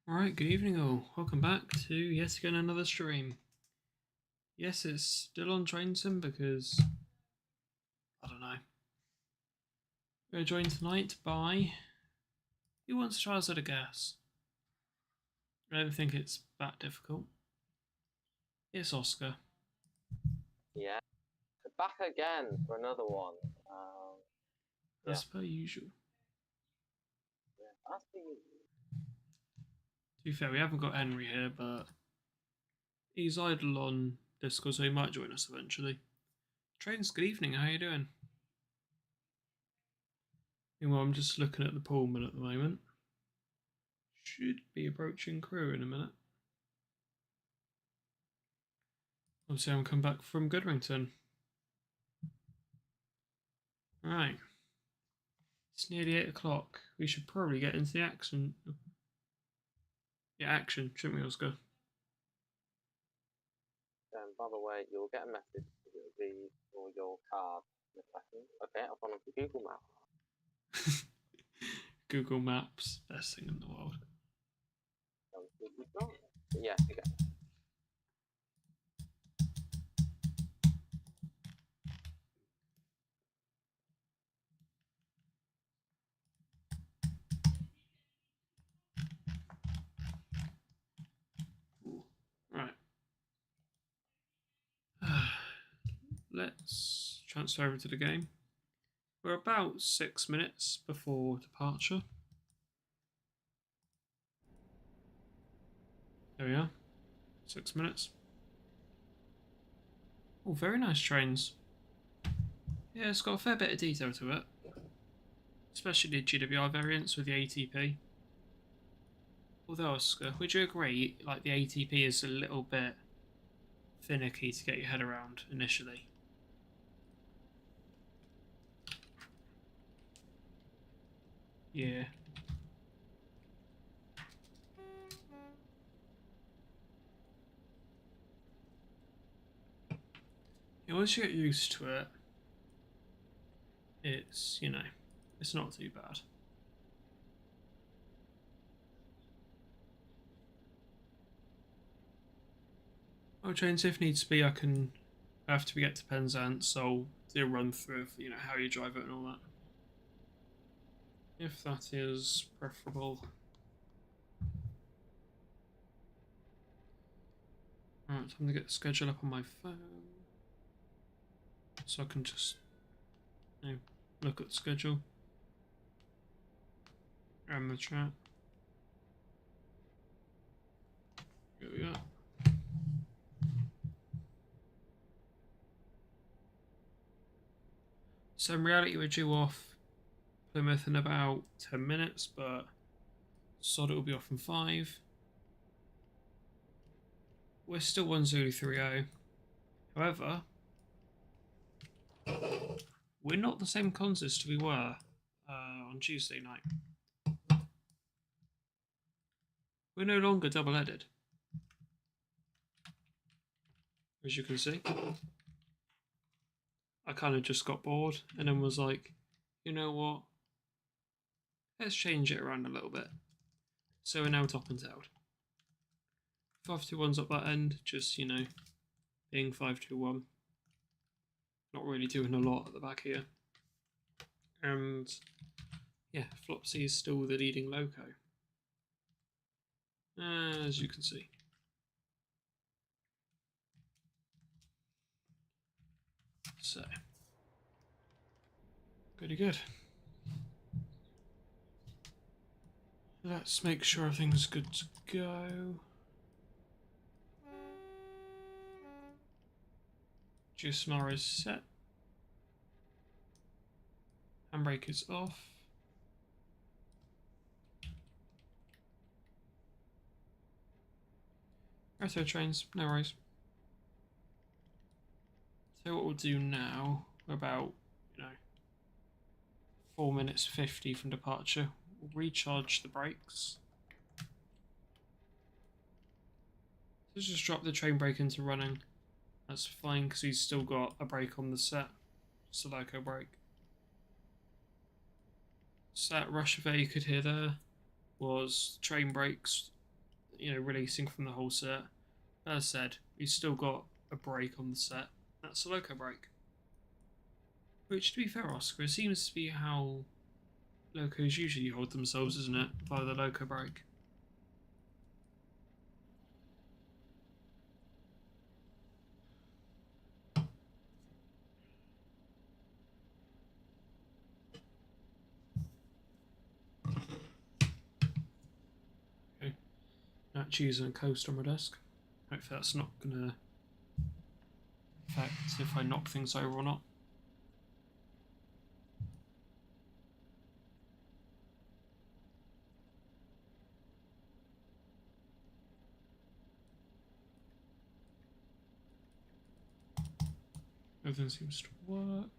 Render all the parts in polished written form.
Alright, good evening all. Welcome back to yet again another stream. Yes, it's still on train sim because I don't know. We're joined tonight by who wants to try us at a guess? I don't think it's that difficult. It's Oscar. Yeah, back again for another one. As per usual. Yeah, as per usual. To be fair, we haven't got Henry here, but he's idle on Discord, so he might join us eventually. Trains, good evening. How you doing? Meanwhile, I'm just looking at the Pullman at the moment. Should be approaching crew in a minute. Obviously, I'm come back from Goodrington. Right. It's nearly 8 o'clock. We should probably get into the action. Yeah, action, shouldn't we, Oscar? By the way, you'll get a message. It'll be for your card in a second. Okay, I've gone on to Google Maps. Google Maps, best thing in the world. Yeah, you get it. Right. Let's transfer over to the game. We're about 6 minutes before departure. There we are. 6 minutes. Oh, very nice trains. Yeah, it's got a fair bit of detail to it. Especially the GWI variants with the ATP. Although, Oscar, would you agree, like, the ATP is a little bit finicky to get your head around initially? Yeah. Yeah, once you get used to it, it's, it's not too bad. Oh, trains, if needs be, after we get to Penzance, I'll do a run through of, how you drive it and all that. If that is preferable. Alright, time to get the schedule up on my phone. So I can just look at the schedule. And the chat. Here we go. So in reality we're due off Plymouth in about 10 minutes, but sod it will be off in 5. We're still 1030. However, we're not the same consist we were on Tuesday night. We're no longer double-headed. As you can see. I kind of just got bored and then was like, you know what? Let's change it around a little bit. So we're now top and tailed. 521's up that end, just, being 521. Not really doing a lot at the back here. And yeah, Flopsy is still the leading loco. As you can see. So, pretty good. Let's make sure everything's good to go. GSMR is set. Handbrake is off. Retro trains, no worries. So what we'll do now, about, 4 minutes 50 from departure, we'll recharge the brakes. Let's just drop the train brake into running. That's fine because he's still got a brake on the set. Just a loco brake. So that rush of air you could hear there was train brakes releasing from the whole set. As I said, we've still got a break on the set. That's a loco break. Which, to be fair, Oscar, seems to be how locos usually hold themselves, isn't it? Via the loco break. Okay. Now choosing a coast on my desk. Hopefully that's not gonna affect if I knock things over or not. Everything seems to work.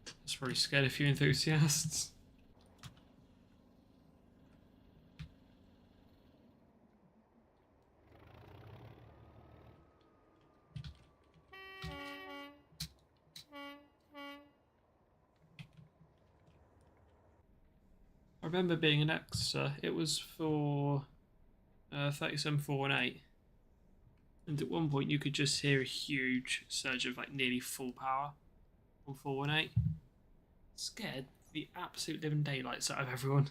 That's probably scared a few enthusiasts. I remember being an Exeter. It was for 37.418. And at one point you could just hear a huge surge of like nearly full power on 418. Scared the absolute living daylights out of everyone.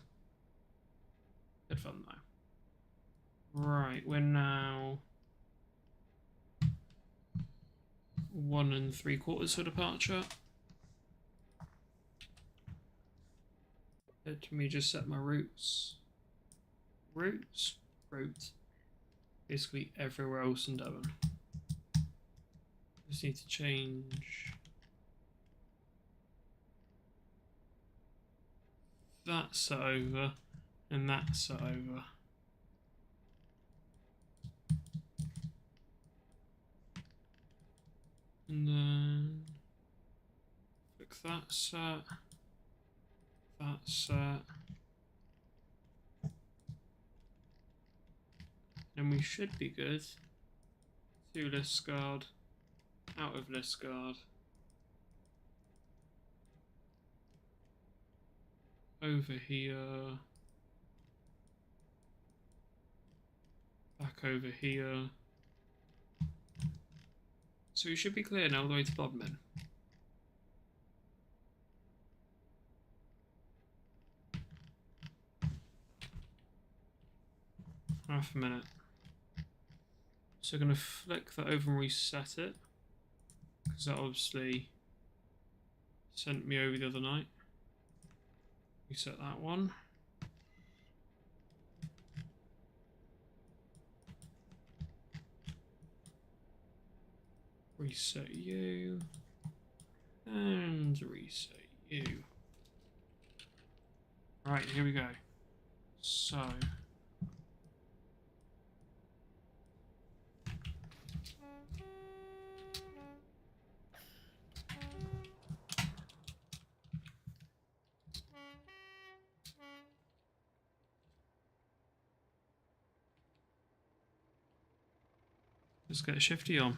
Good fun though. Right, we're now 1 3/4 for departure. Let me just set my routes. Route. Basically everywhere else in Devon. Just need to change that set over and that set over. And then click that set. That set. And we should be good. To list guard. Out of list guard. Over here. Back over here. So we should be clear now all the way to Bodmin. Half a minute. So I'm going to flick that over and reset it. Because that obviously sent me over the other night. Reset that one. Reset you. And reset you. Right, here we go. So. Let's get a shifty on.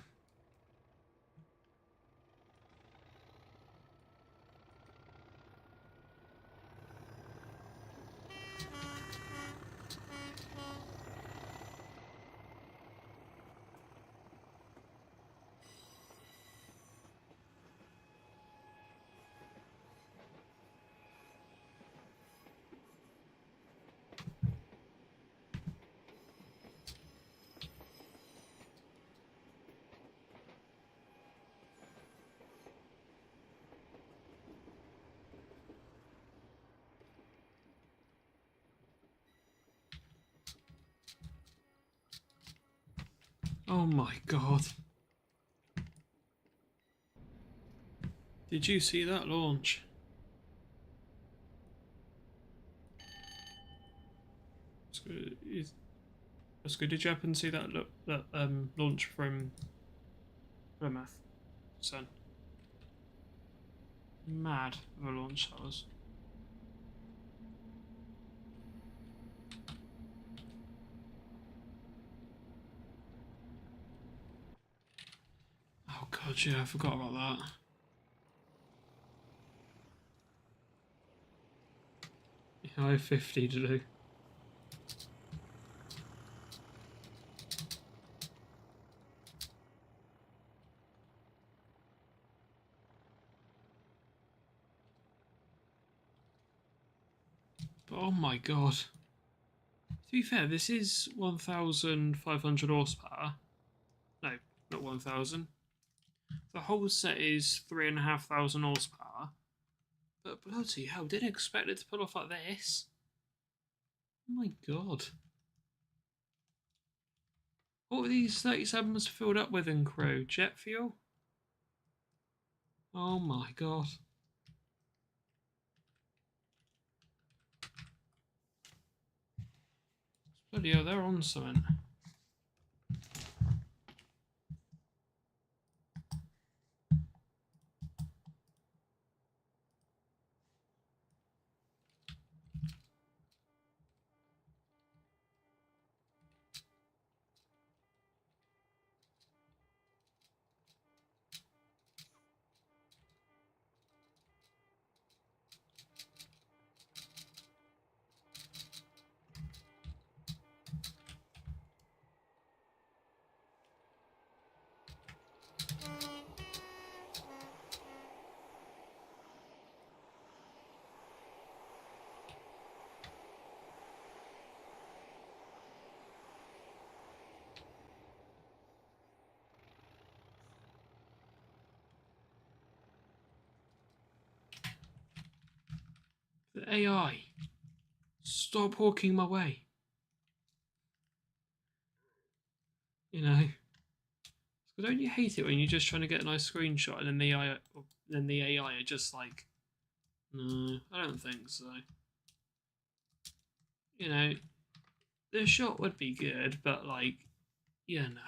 Oh my god. Did you see that launch? That's good. Did you happen to see that launch from Plymouth? Son. Mad of a launch that was. God, yeah, I forgot about that. Yeah, I have 50 to do. But oh my god. To be fair, this is 1,500 horsepower. No, not 1,000. The whole set is 3,500 horsepower. But bloody hell, didn't expect it to pull off like this. Oh my god. What were these 37s filled up with in crew? Jet fuel? Oh my god. Bloody hell, they're on something. The AI. Stop walking my way. You know. But don't you hate it when you're just trying to get a nice screenshot and then the AI are just like, no, I don't think so. You know, the shot would be good, but like, you know.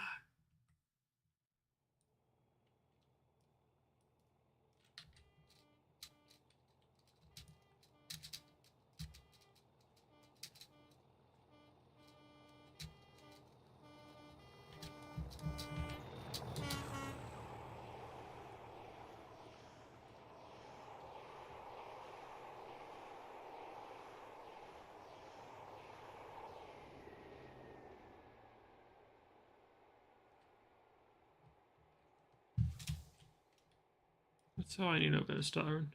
A tiny little bit of stuttering.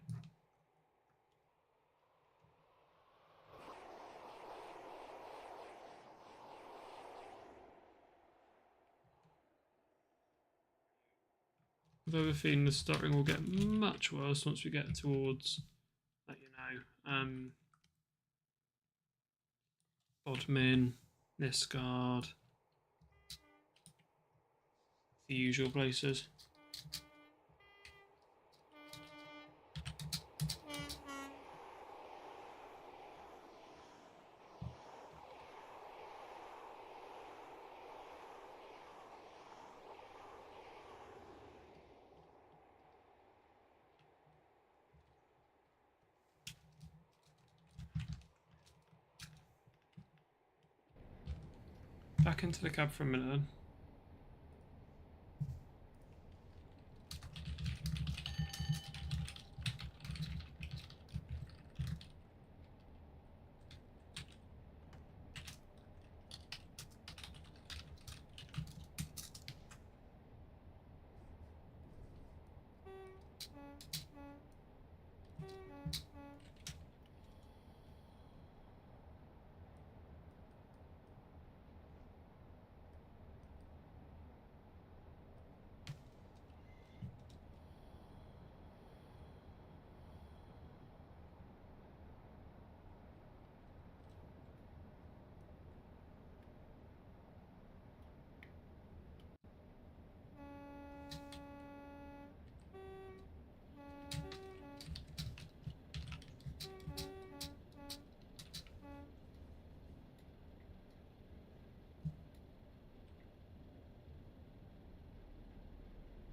I've a feeling the stuttering will get much worse once we get towards, Bodmin, Nisgard, the usual places. Back into the cab for a minute then.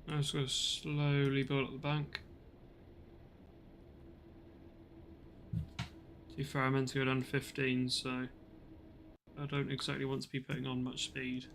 I'm just going to slowly build up the bank. To be fair, I meant to go down to 15, so I don't exactly want to be putting on much speed.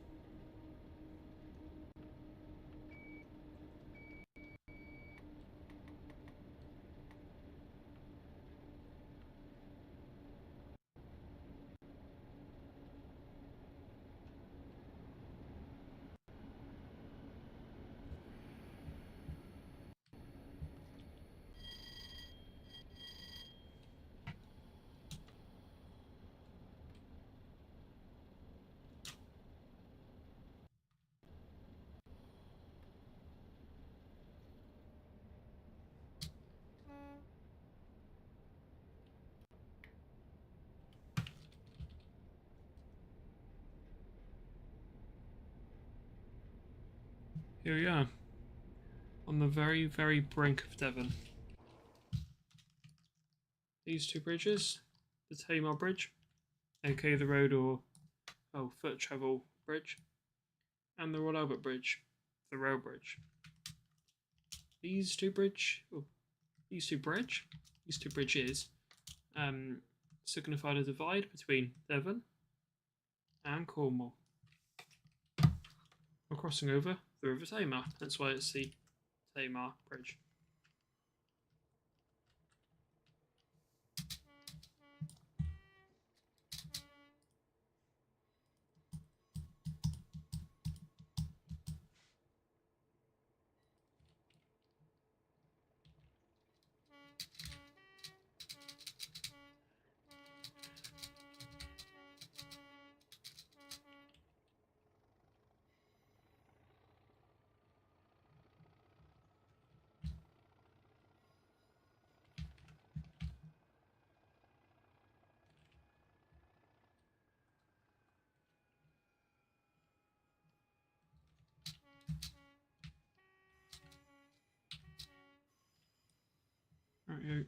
Here we are, on the very, very brink of Devon. These two bridges, the Tamar Bridge, aka the road or foot travel bridge, and the Royal Albert Bridge, the rail bridge. These two bridges signify the divide between Devon and Cornwall. We're crossing over the River Tamar, that's why it's the Tamar Bridge. Right,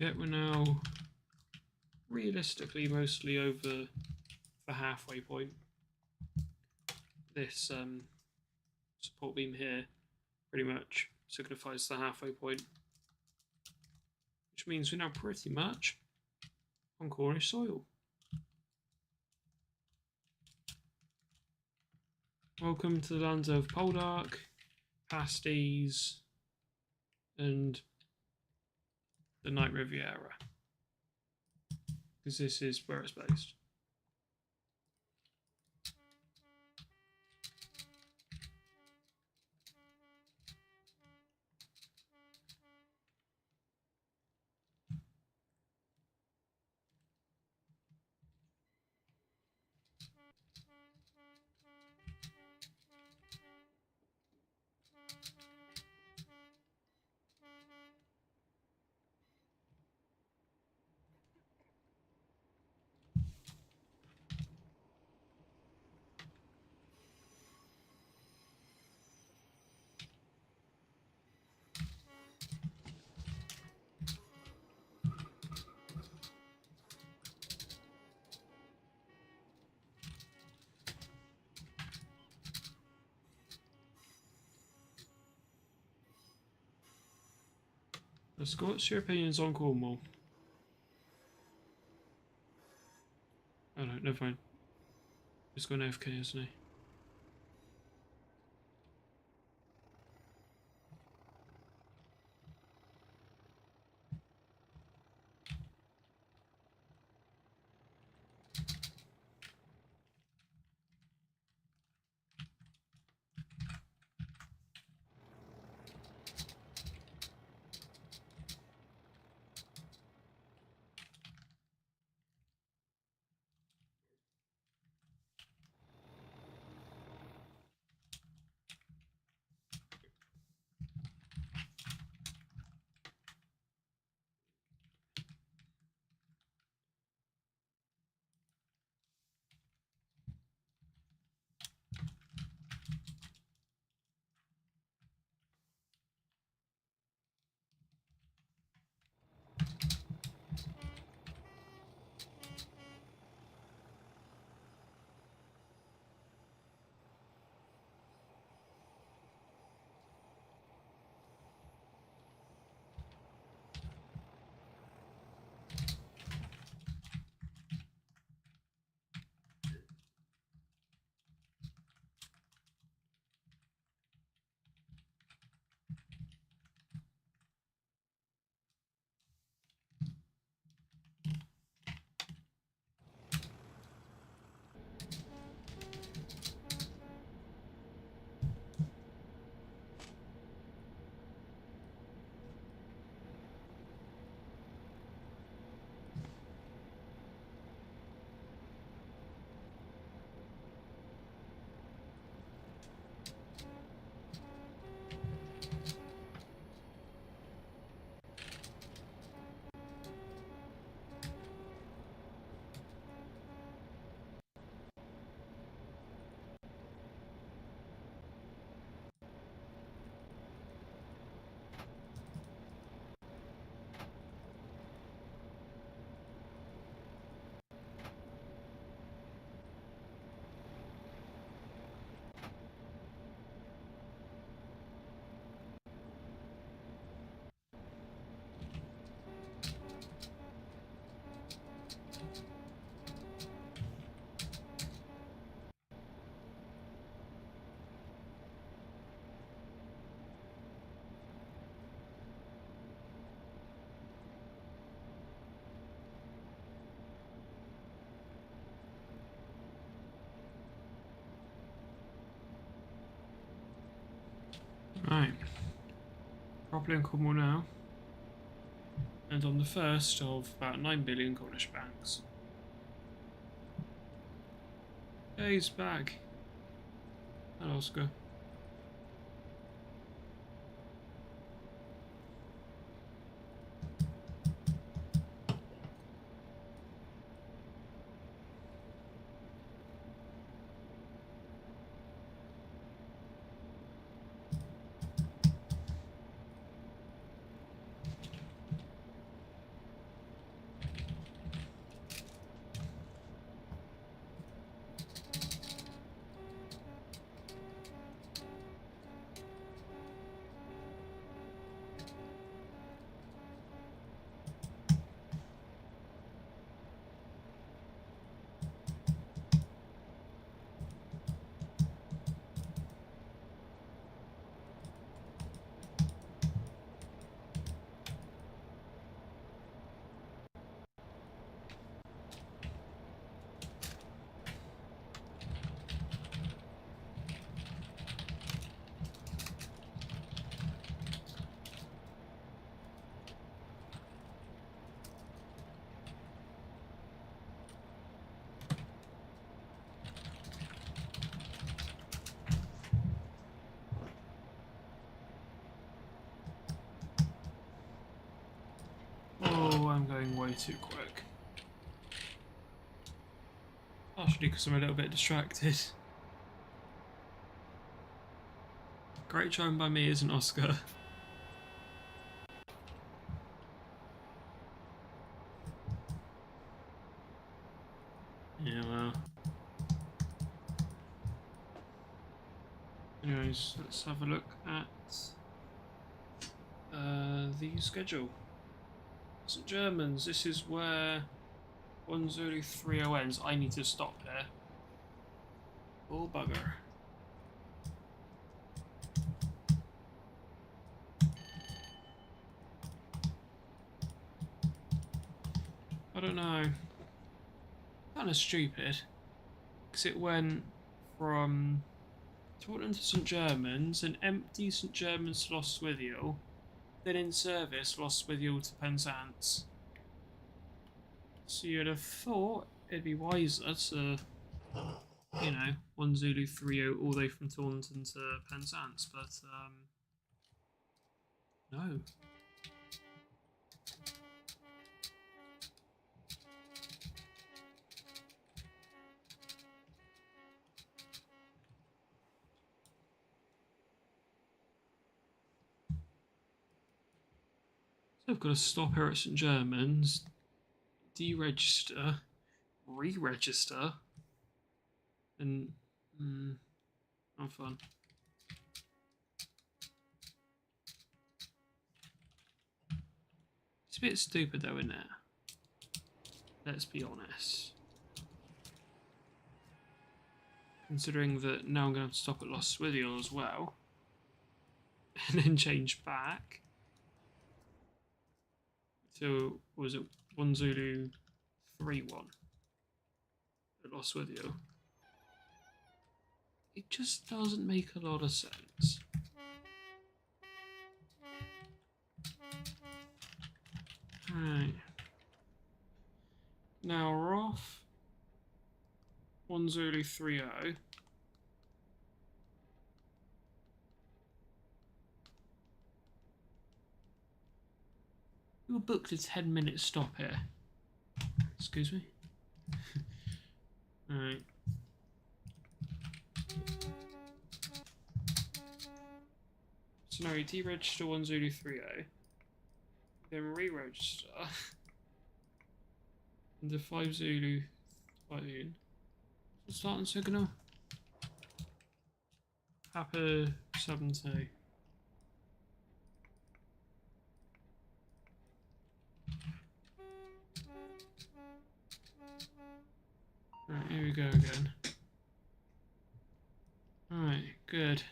yeah, we're now realistically mostly over the halfway point. This support beam here pretty much signifies the halfway point, which means we're now pretty much on Cornish soil. Welcome to the lands of Poldark, Pasties, and the Night Riviera, because this is where it's based. Scott, what's your opinions on Cornwall? Oh no, never mind. He's going AFK, isn't he? Right. Properly in Cornwall now. And on the first of about 9 billion Cornish banks. Hey, he's back. Hello, Oscar. Oh, I'm going way too quick. Partially because I'm a little bit distracted. Great showing by me, isn't Oscar? Yeah, well. Anyways, let's have a look at the schedule. St. Germans, this is where 1030 ends. I need to stop here. Oh, bugger. I don't know. Kind of stupid. Because it went from Taunton to St. Germans, and empty St. Germans to Lostwithiel, then in service Lostwithiel to Penzance. So you'd have thought it'd be wiser to, you know, 1 Zulu 30 all the way from Taunton to Penzance, but no. So I've got to stop here at St. Germans, deregister, re-register, and not fun. It's a bit stupid though, isn't it? Let's be honest. Considering that now I'm going to have to stop at Lostwithiel as well, and then change back to, what was it, 1 Zulu 3-1 at Lostwithiel. It just doesn't make a lot of sense. Right. Now we're off 1 Zulu 30. We were booked a 10-minute stop here. Excuse me. Alright. So now you deregister 1 Zulu 30, then re-register into 5 Zulu 13. Starting signal. Papa 70. Right, here we go again. Alright, good.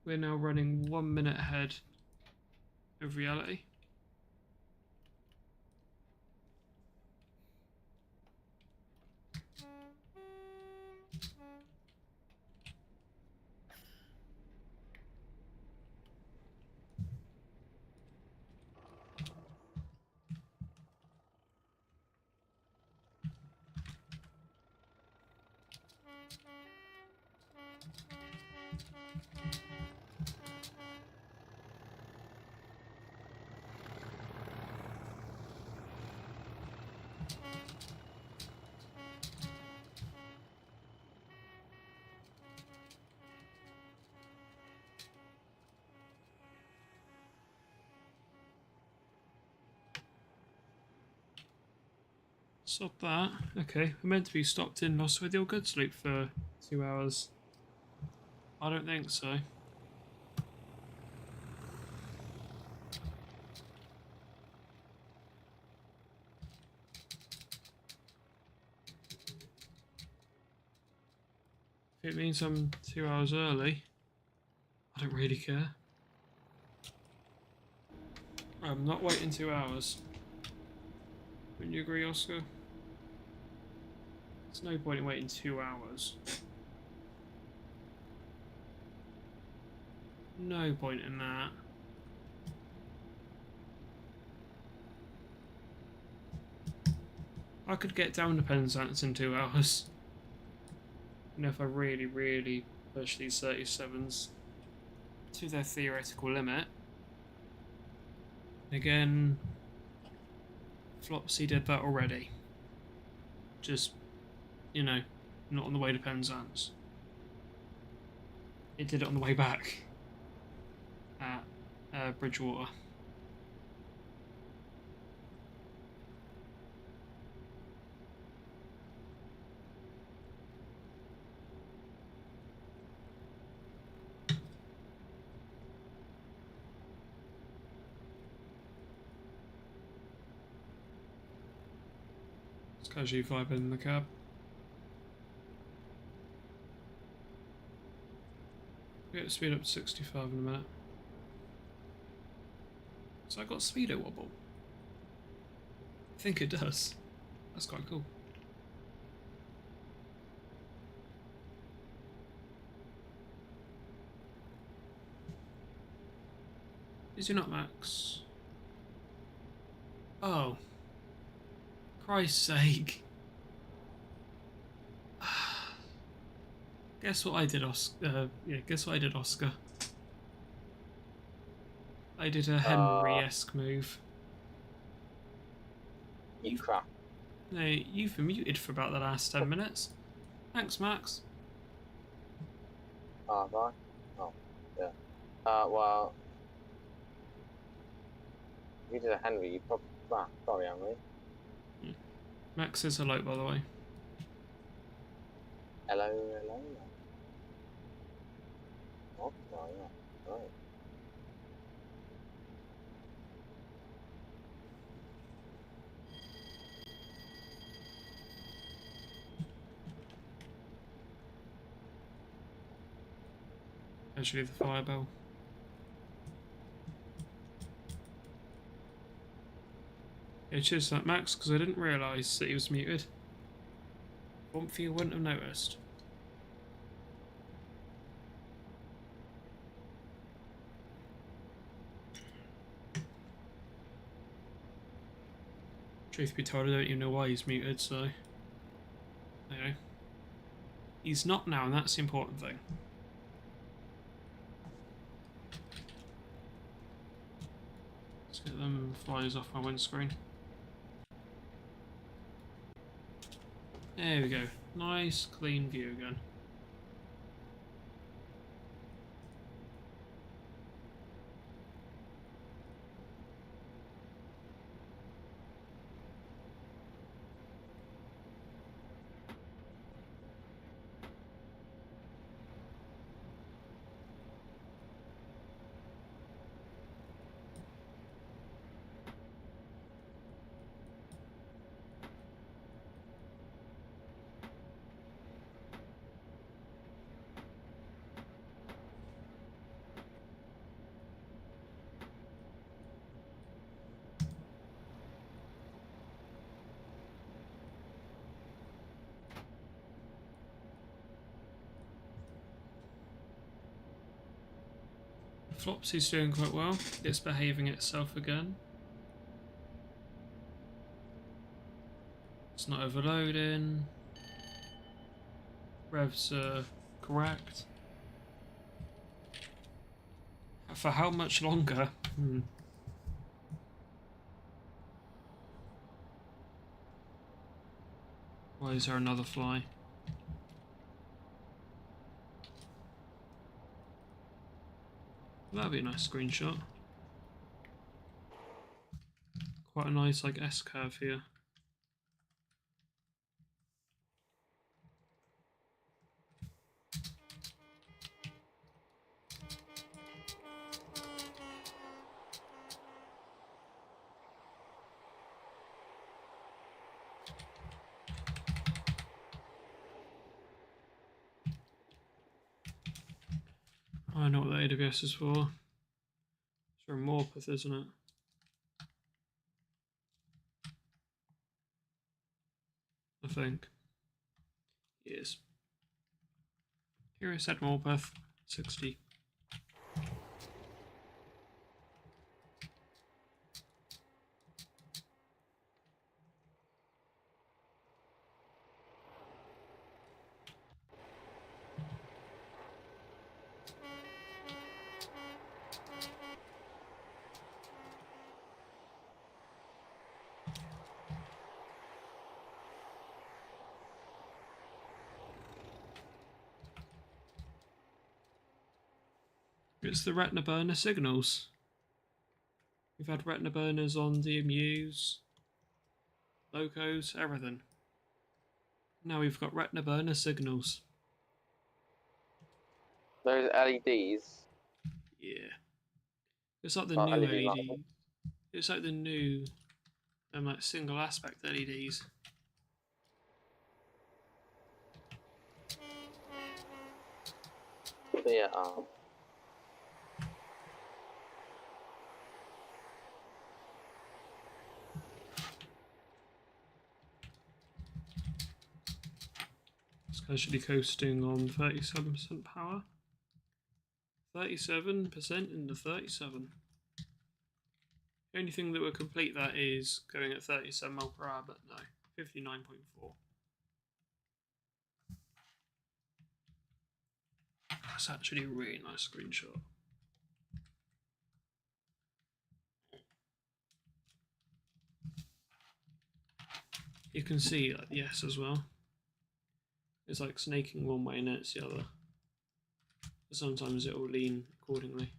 We're now running 1 minute ahead of reality. Stop that. Okay, we're meant to be stopped in Lost with your goods loop for 2 hours. I don't think so. If it means I'm 2 hours early, I don't really care. I'm not waiting 2 hours. Wouldn't you agree, Oscar? There's no point in waiting 2 hours. No point in that. I could get down to Penzance in 2 hours. You know, if I really, really push these 37s to their theoretical limit. Again, Flopsy did that already. Just, you know, not on the way to Penzance. It did it on the way back at Bridgewater. It's casually vibing in the cab. Get speed up to 65 in a minute. So I got speedo wobble. I think it does. That's quite cool. Is he not Max? Oh. Christ's sake. Guess what I did, Oscar? Yeah, guess what I did, Oscar? I did a Henry-esque move. You crap. No, you've been muted for about the last 10 minutes. Thanks, Max. Ah, right. Oh, yeah. Well, if you did a Henry, you probably crap. Sorry, Henry. Max says hello, by the way. Hello, hello. Oh, yeah. Right. Actually, the firebell. Yeah, cheers to that, Max, because I didn't realise that he was muted. One for you wouldn't have noticed. Truth be told, I don't even know why he's muted, so... Anyway. He's not now, and that's the important thing. Let's get them flies off my windscreen. There we go. Nice, clean view again. Flopsy's doing quite well. It's behaving itself again. It's not overloading. Revs are correct. For how much longer? Why is there another fly? That'd be a nice screenshot. Quite a nice like S-curve here. I know what the AWS is for. It's for Morpeth, isn't it? I think. Yes. Here I said Morpeth, 60. It's the retina burner signals. We've had retina burners on DMUs, locos, everything. Now we've got retina burner signals. Those LEDs. Yeah. It's like the Oh, new LED LED. lighting. It's like the new like single aspect LEDs. Yeah. It's casually coasting on 37% power. 37% into 37. The only thing that would complete that is going at 37 mile per hour, but no, 59.4. That's actually a really nice screenshot. You can see like the S as well. It's like snaking one way and it's the other. Sometimes it will lean accordingly.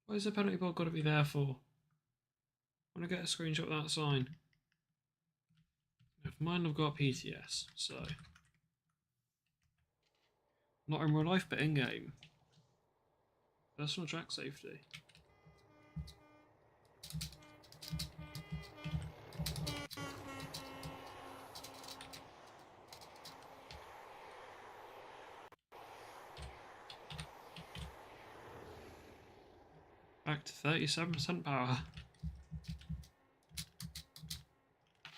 What is the penalty board got to be there for? I want to get a screenshot of that sign. Never mind, I've got PTS, so. Not in real life, but in game. Personal track safety. Back to 37% power.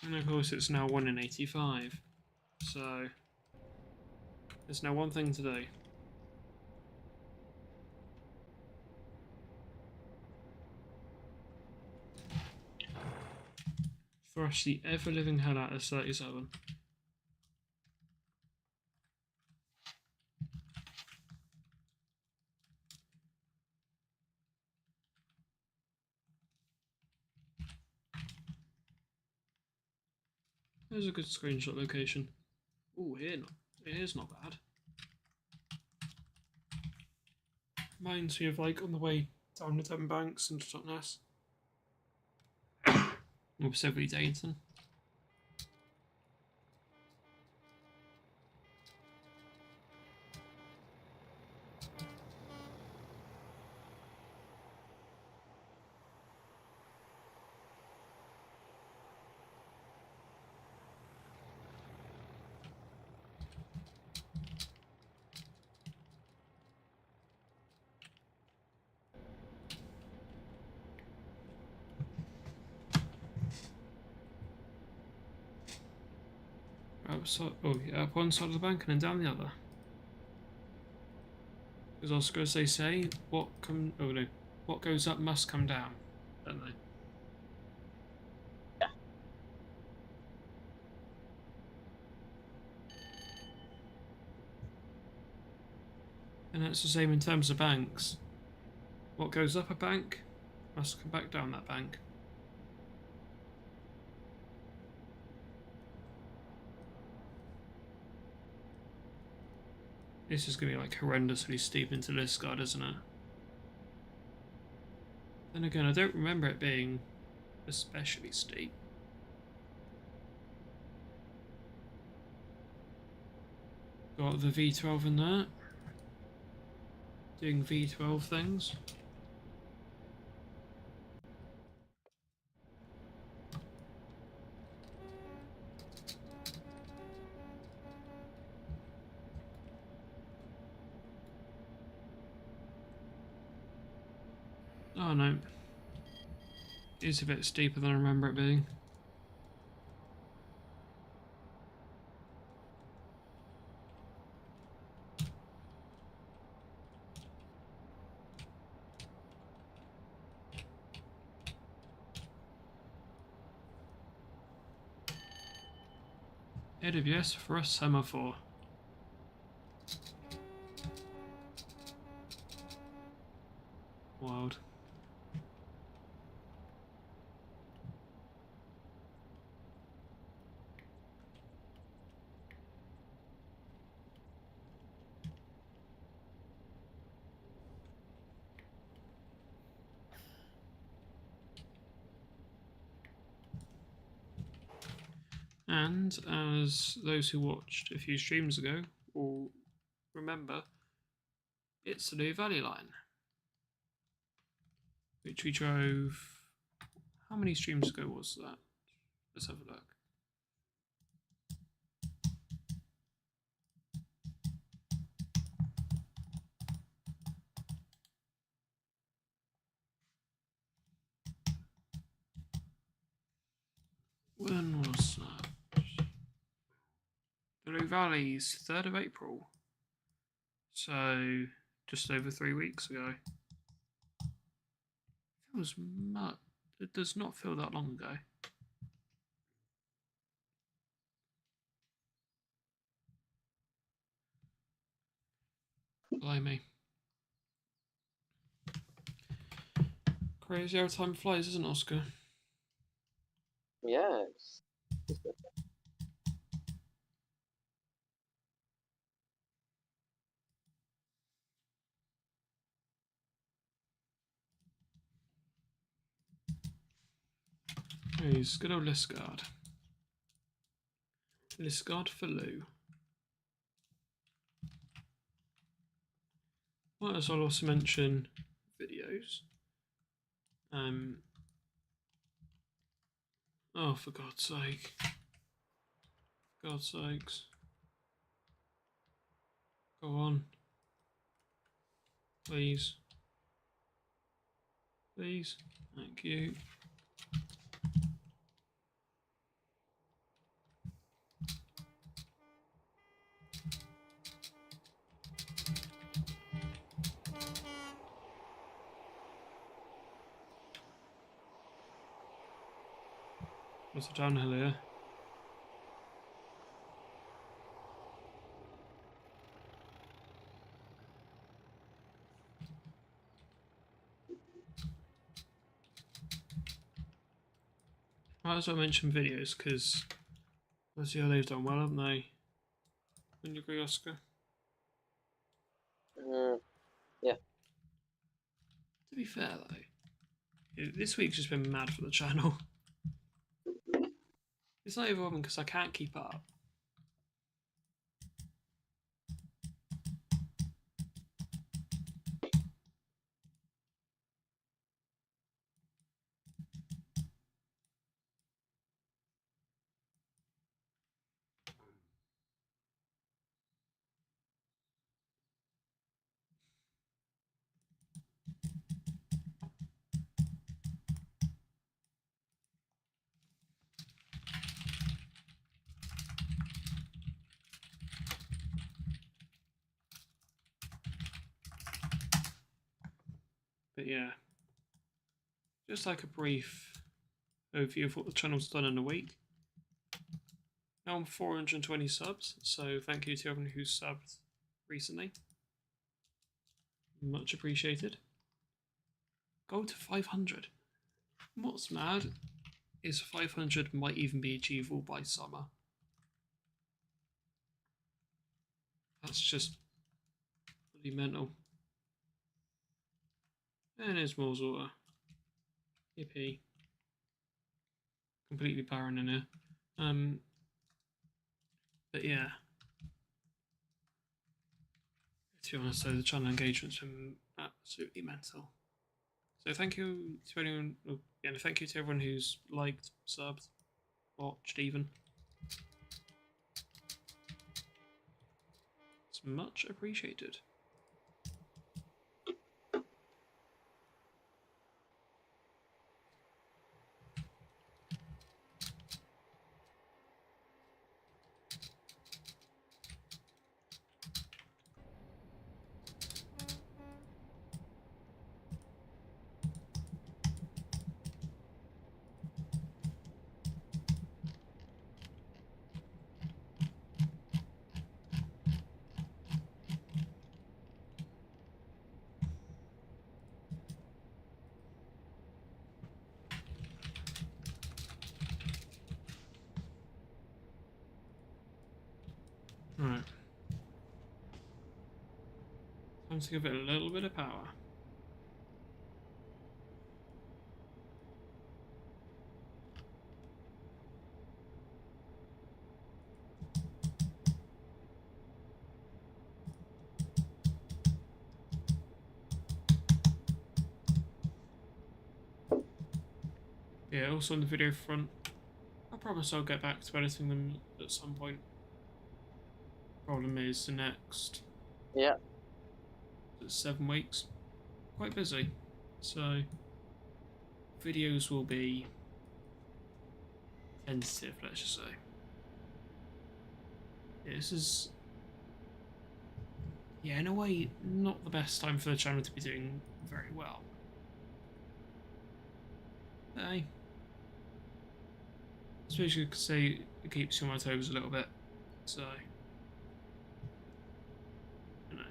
And of course it's now 1 in 85. So there's now one thing to do. Thrash the ever-living hell out of 37. There's a good screenshot location. Ooh, here's not bad. Reminds me of like on the way down the Devon Banks into Totnes. More specifically Dayton. Up one side of the bank and then down the other. Because I was going to say what goes up must come down, don't they? Yeah. And that's the same in terms of banks. What goes up a bank must come back down that bank. This is going to be like horrendously steep into Lisgard, isn't it? Then again, I don't remember it being especially steep. Got the V12 in there. Doing V12 things. Oh no. It's a bit steeper than I remember it being. AWS for a semaphore. Wild. And as those who watched a few streams ago will remember, it's the new Valley Line, which we drove. How many streams ago was that? Let's have a look. When was that? The New Valley's 3rd of April. So just over 3 weeks ago. It does not feel that long ago. Blimey. Crazy how time flies, isn't it, Oscar? Yes. He's good old Liscard. Liscard for Lou. Might as well also mention videos. Oh, for God's sake. For God's sakes. Go on. Please. Please. Thank you. What's the downhill here? Might as well mention videos because let's see how they've done well, haven't they? Wouldn't you agree, Oscar? Yeah. To be fair though, this week's just been mad for the channel. It's not overwhelming because I can't keep up. But yeah, just like a brief overview of what the channel's done in a week. Now I'm 420 subs, so thank you to everyone who's subbed recently. Much appreciated. Go to 500. What's mad is 500 might even be achievable by summer. That's just bloody mental. And there's more water. Yippee. Completely barren in here. But yeah. to be honest, though, the channel engagement's been absolutely mental. So thank you to anyone, and thank you to everyone who's liked, subbed, watched even. It's much appreciated. Right. Time to give it a little bit of power. Yeah, also on the video front, I promise I'll get back to editing them at some point. Problem is, the next 7 weeks, quite busy, so videos will be tentative, let's just say. Yeah, this is, yeah, in a way, not the best time for the channel to be doing very well. Hey, I suppose you could say it keeps you on my toes a little bit, so, you know.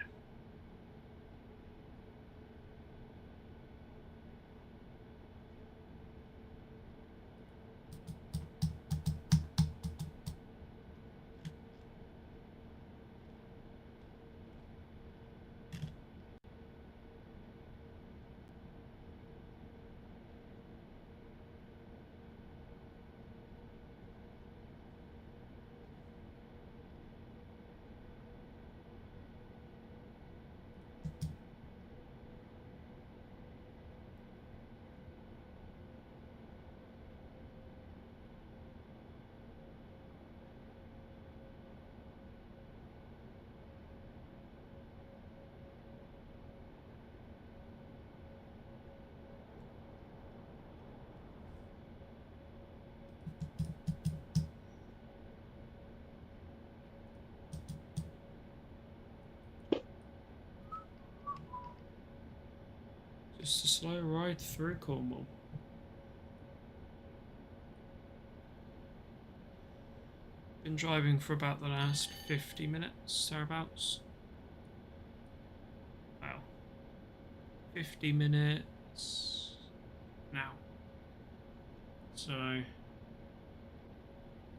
Just a slow ride through Cornwall. Been driving for about the last 50 minutes, thereabouts. Wow. 50 minutes now. So,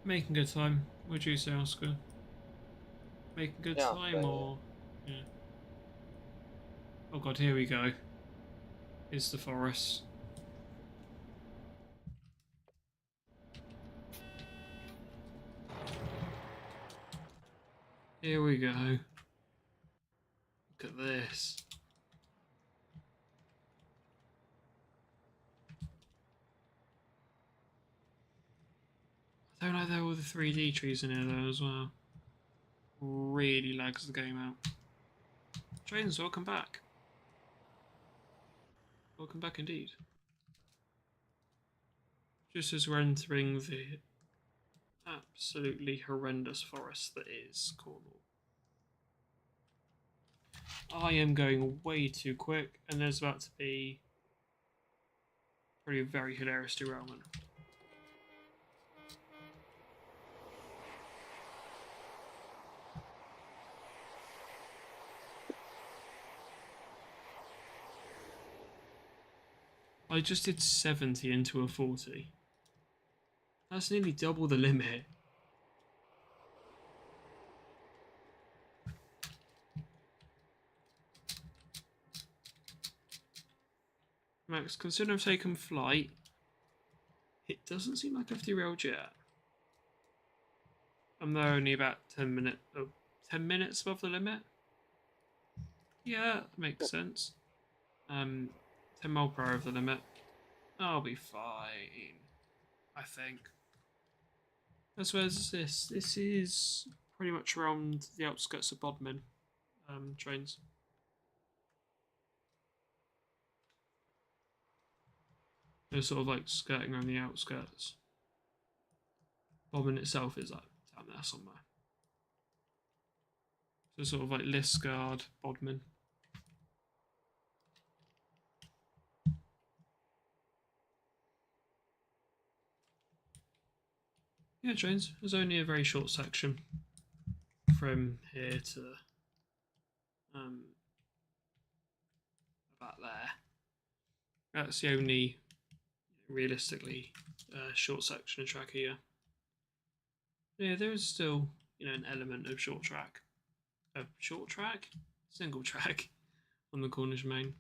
making good time. Would you say, Oscar? Making good time, or yeah? Oh god, here we go. It's the forest. Here we go. Look at this. I don't like there all the 3D trees in here though as well. Really lags the game out. Trains, welcome back. Welcome back indeed. Just as we're entering the absolutely horrendous forest that is Cornwall. I am going way too quick, and there's about to be probably a very hilarious derailment. I just did 70 into a 40. That's nearly double the limit. Max, considering I've taken flight, it doesn't seem like I've derailed yet. I'm there only about 10 minutes above the limit. Yeah, that makes sense. 10 mile per hour over the limit. I'll be fine, I think. As well as this. This is pretty much around the outskirts of Bodmin trains. They're sort of like skirting around the outskirts. Bodmin itself is like down there somewhere. So sort of like Lisgard, Bodmin. Yeah, trains. There's only a very short section from here to about there. That's the only realistically short section of track here. Yeah, there is still an element of short track, single track on the Cornish main.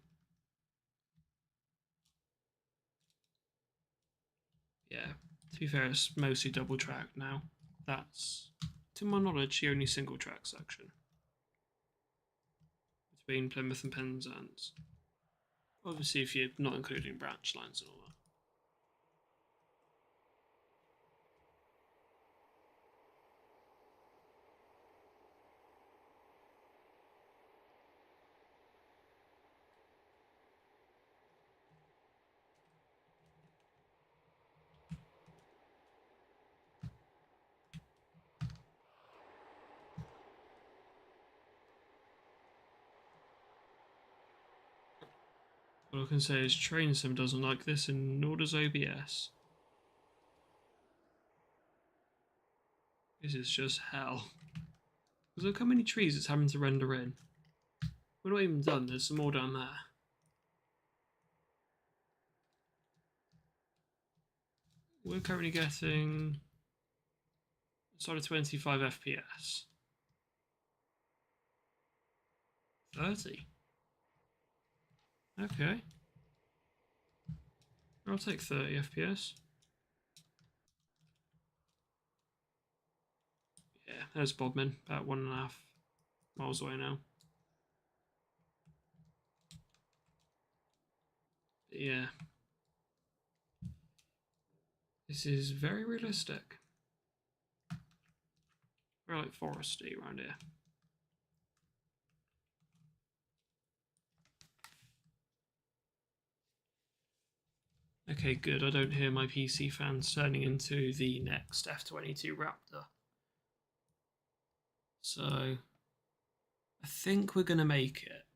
Yeah, to be fair, it's mostly double track now. That's, to my knowledge, the only single track section between Plymouth and Penzance. Obviously, if you're not including branch lines and all that. All I can say is Train Sim doesn't like this, and nor does OBS. This is just hell. Because look how many trees it's having to render in. We're not even done, there's some more down there. We're currently getting sort of 25 FPS. 30. Okay. I'll take 30 FPS. Yeah, there's Bodmin, about 1.5 miles away now. But yeah. This is very realistic. Very like foresty around here. Okay, good. I don't hear my PC fans turning into the next F-22 Raptor. So, I think we're going to make it.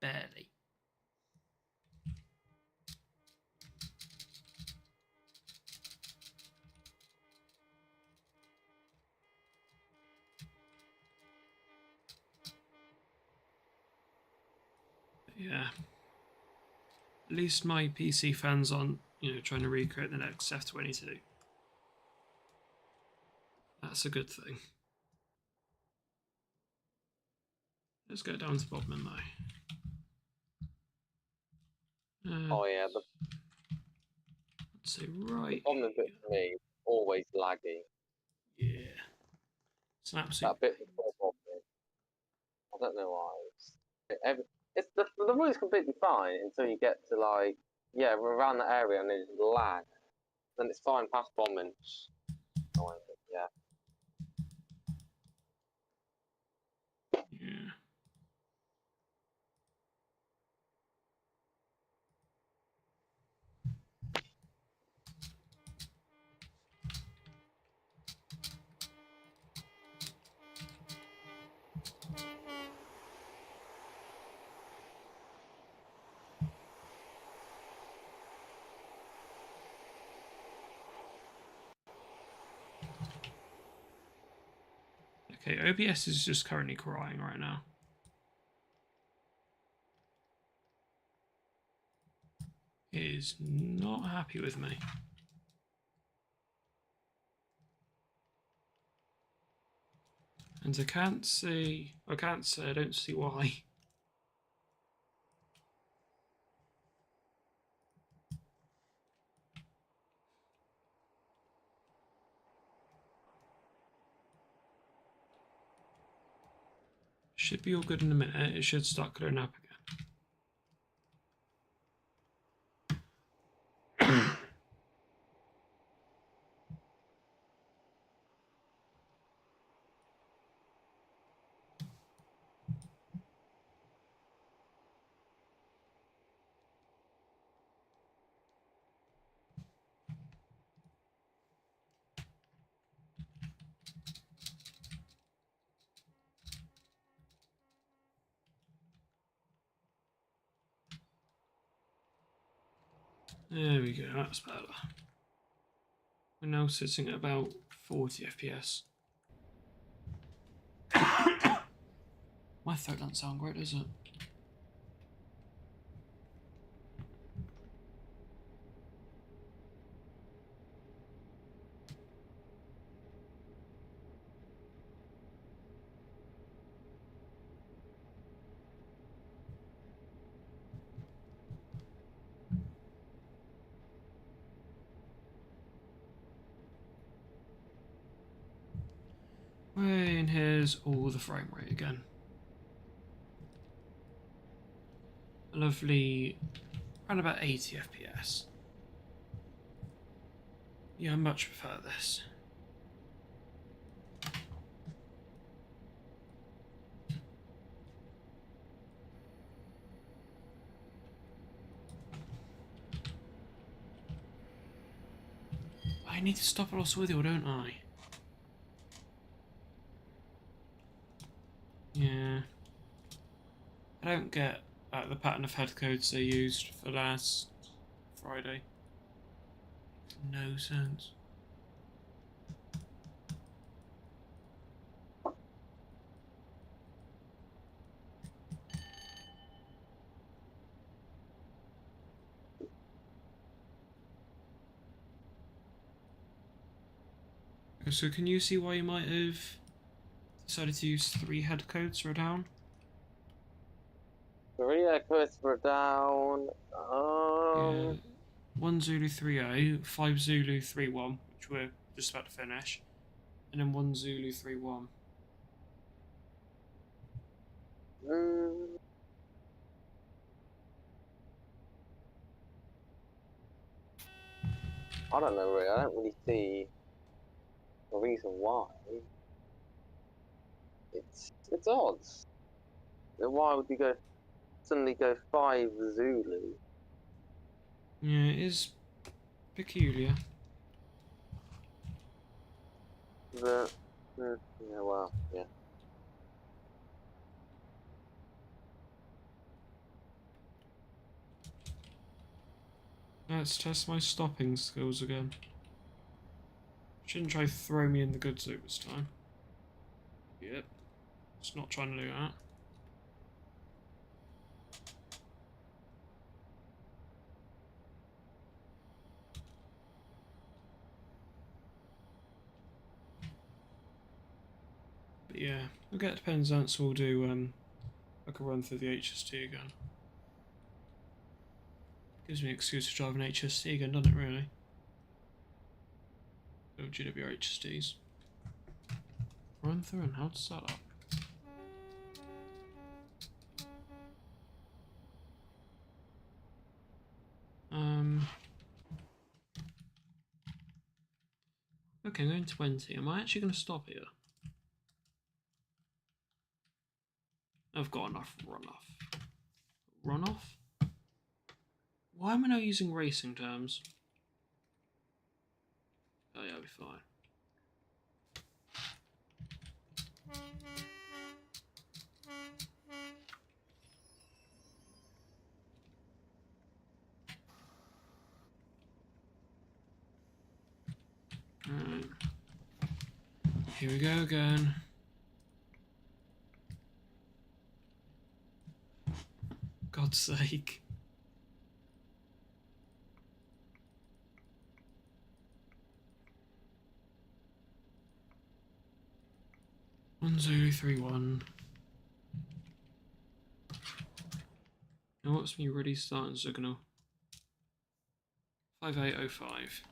Barely. Yeah. At least my PC fans aren't, trying to recreate the next F-22. That's a good thing. Let's go down to Bodmin though. Oh yeah, Let's say right. The Bodmin bit for me always laggy. Yeah. It's an absolute. That bit before Bodmin. I don't know why. It's the route is completely fine until you get to we're around that area and there's lag. Then it's fine past Bodmin. Yeah. Yeah. Okay, OBS is just currently crying right now. It is not happy with me. And I don't see why. Should be all good in a minute. It should start clearing up again. There we go, that's better. We're now sitting at about 40 FPS. My throat doesn't sound great, does it? And here's all the frame rate again. A lovely, around about 80 FPS. Yeah, I much prefer this. I need to stop a loss with you, don't I? Yeah. I don't get the pattern of head codes they used for last Friday. No sense. So can you see why you might have decided to use 3 head codes for a down? 3 echoes for down. Yeah. 1 Zulu 3A, 5 Zulu 3-1, which we're just about to finish, and then 1 Zulu 3-1. I don't know really. I don't really see a reason why. It's odd. Then why would you suddenly go 5 Zulu? Yeah, it is peculiar. Yeah, well, yeah. Let's test my stopping skills again. Shouldn't try to throw me in the good suit this time. Yep. It's not trying to do that. But yeah, we'll get to Penzance, we'll do like a run through the HST again. Gives me an excuse to drive an HST again, doesn't it really? Go GWR HSTs. Run through and how to start up. Okay, I'm going 20. Am I actually going to stop here? I've got enough runoff. Runoff? Why am I not using racing terms? Oh yeah, I'll be fine. Alright. Here we go again. God's sake. One zero 3-1. Now what's me ready starting signal? 5805.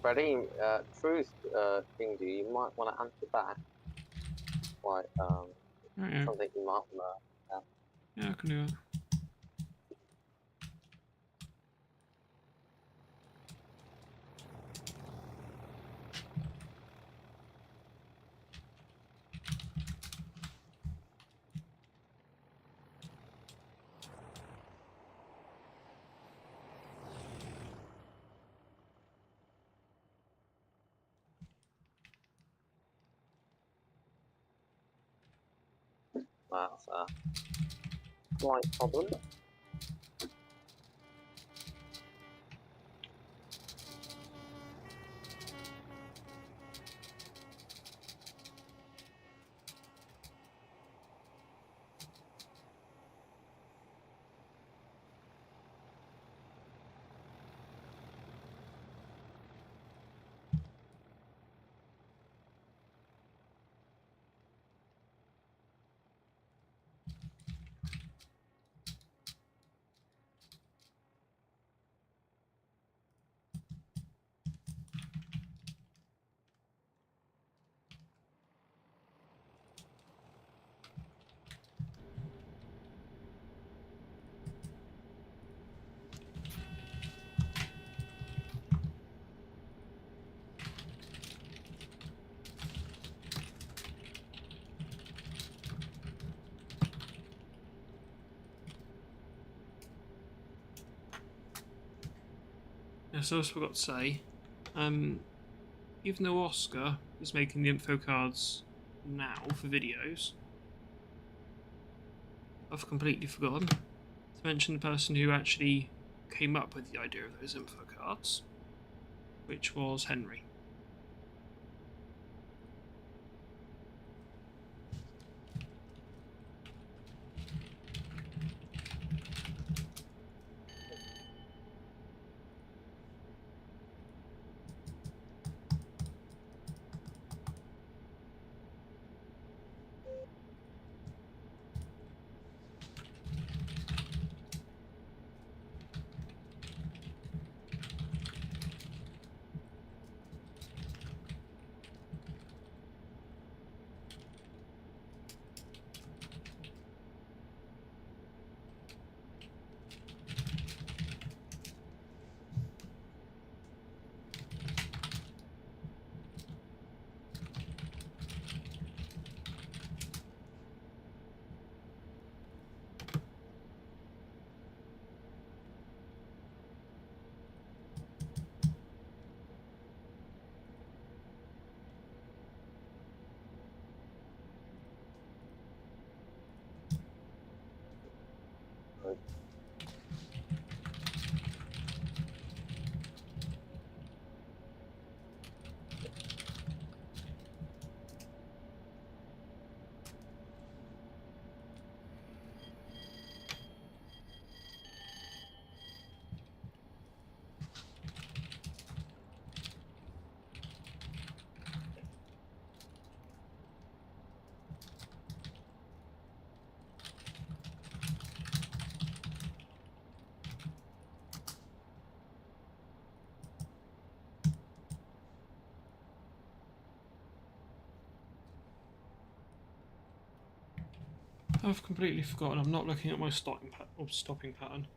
Freddie, Truth, Thingy, you might want to answer back. Like, Oh, yeah. something you might want Yeah, I can do that. that's a slight problem. Yeah, so I also forgot to say, even though Oscar is making the info cards now for videos, I've completely forgotten to mention the person who actually came up with the idea of those info cards, which was Henry. I've completely forgotten. I'm not looking at my stopping pattern.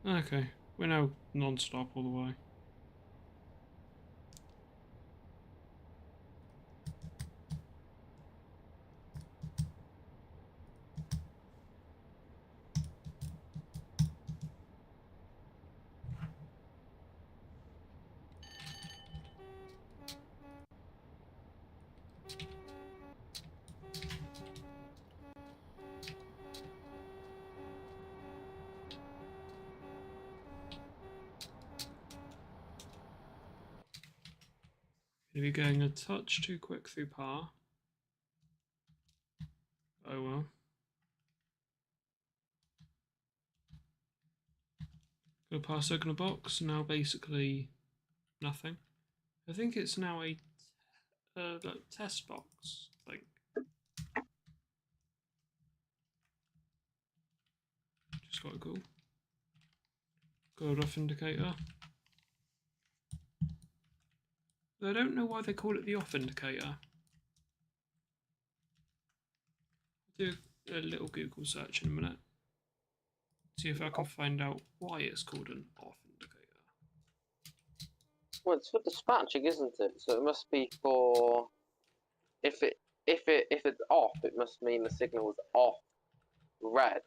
Okay, we're now non-stop all the way. Maybe going a touch too quick through par. Oh well. Go past second box, now basically nothing. I think it's now a like test box thing. Just quite cool. Gold off indicator. I don't know why they call it the off indicator. Do a little Google search in a minute. See if I can find out why it's called an off indicator. Well, it's for dispatching, isn't it? So it must be for if it's off, it must mean the signal is off red.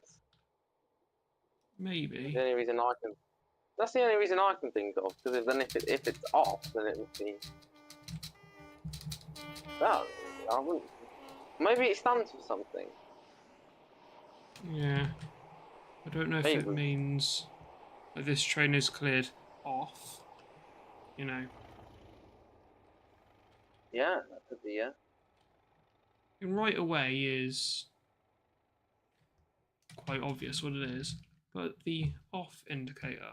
Maybe. The only reason I can. That's the only reason I can think of. Because then if it's off, then it must be. That I wouldn't. Maybe it stands for something. Yeah. I don't know if Maybe. it means that this train is cleared off. You know. Yeah, that could be, yeah. And right away is quite obvious what it is. But the off indicator.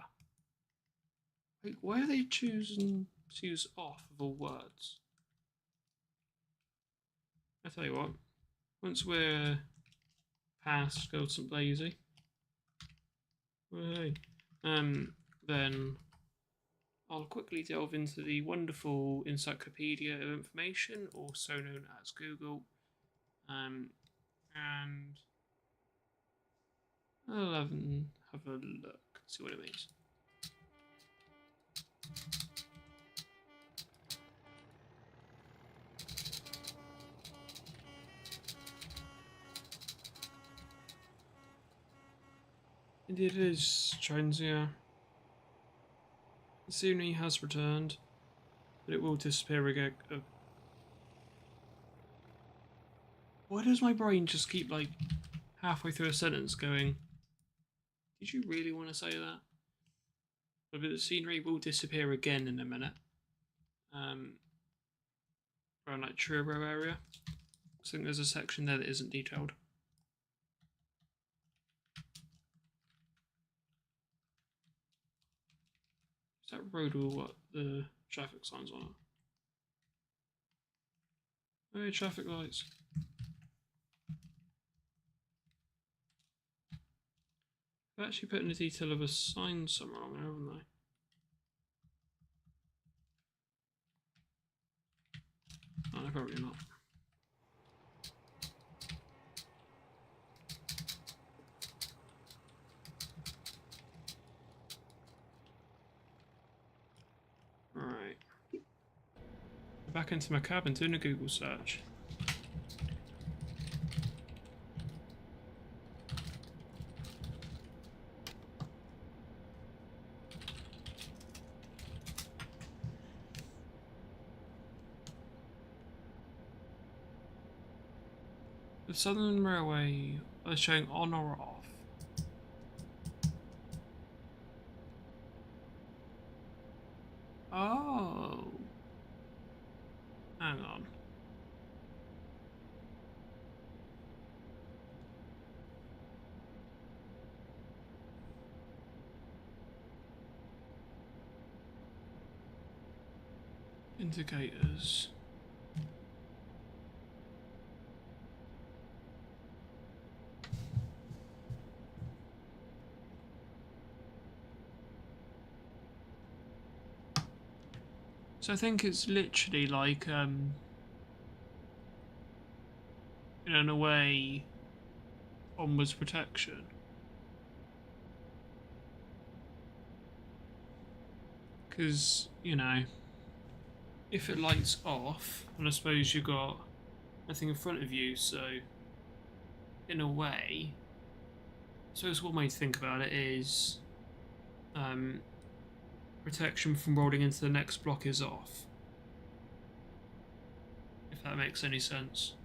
Like, why are they choosing to use off of all words? I tell you what, once we're past Golden Blazy, then I'll quickly delve into the wonderful encyclopedia of information, also known as Google, and I'll have a look, see what it means. Indeed, it is Transia. The scenery has returned, but it will disappear again. Why does my brain just keep, like, halfway through a sentence going, did you really want to say that? But the scenery will disappear again in a minute. Around, like, Truro area. I think there's a section there that isn't detailed. Is that road or what? The traffic signs on it. Oh, traffic lights. They've actually put in the detail of a sign somewhere on there, haven't they? Oh, no, probably not. Alright. Back into my cabin doing a Google search. The Southern Railway are showing on or off. Oh. Hang on. Indicators. So I think it's literally like, in a way, onwards protection. Because, you know, if it lights off, and I suppose you've got nothing in front of you, so in a way, I suppose one way to think about it is protection from rolling into the next block is off. If that makes any sense.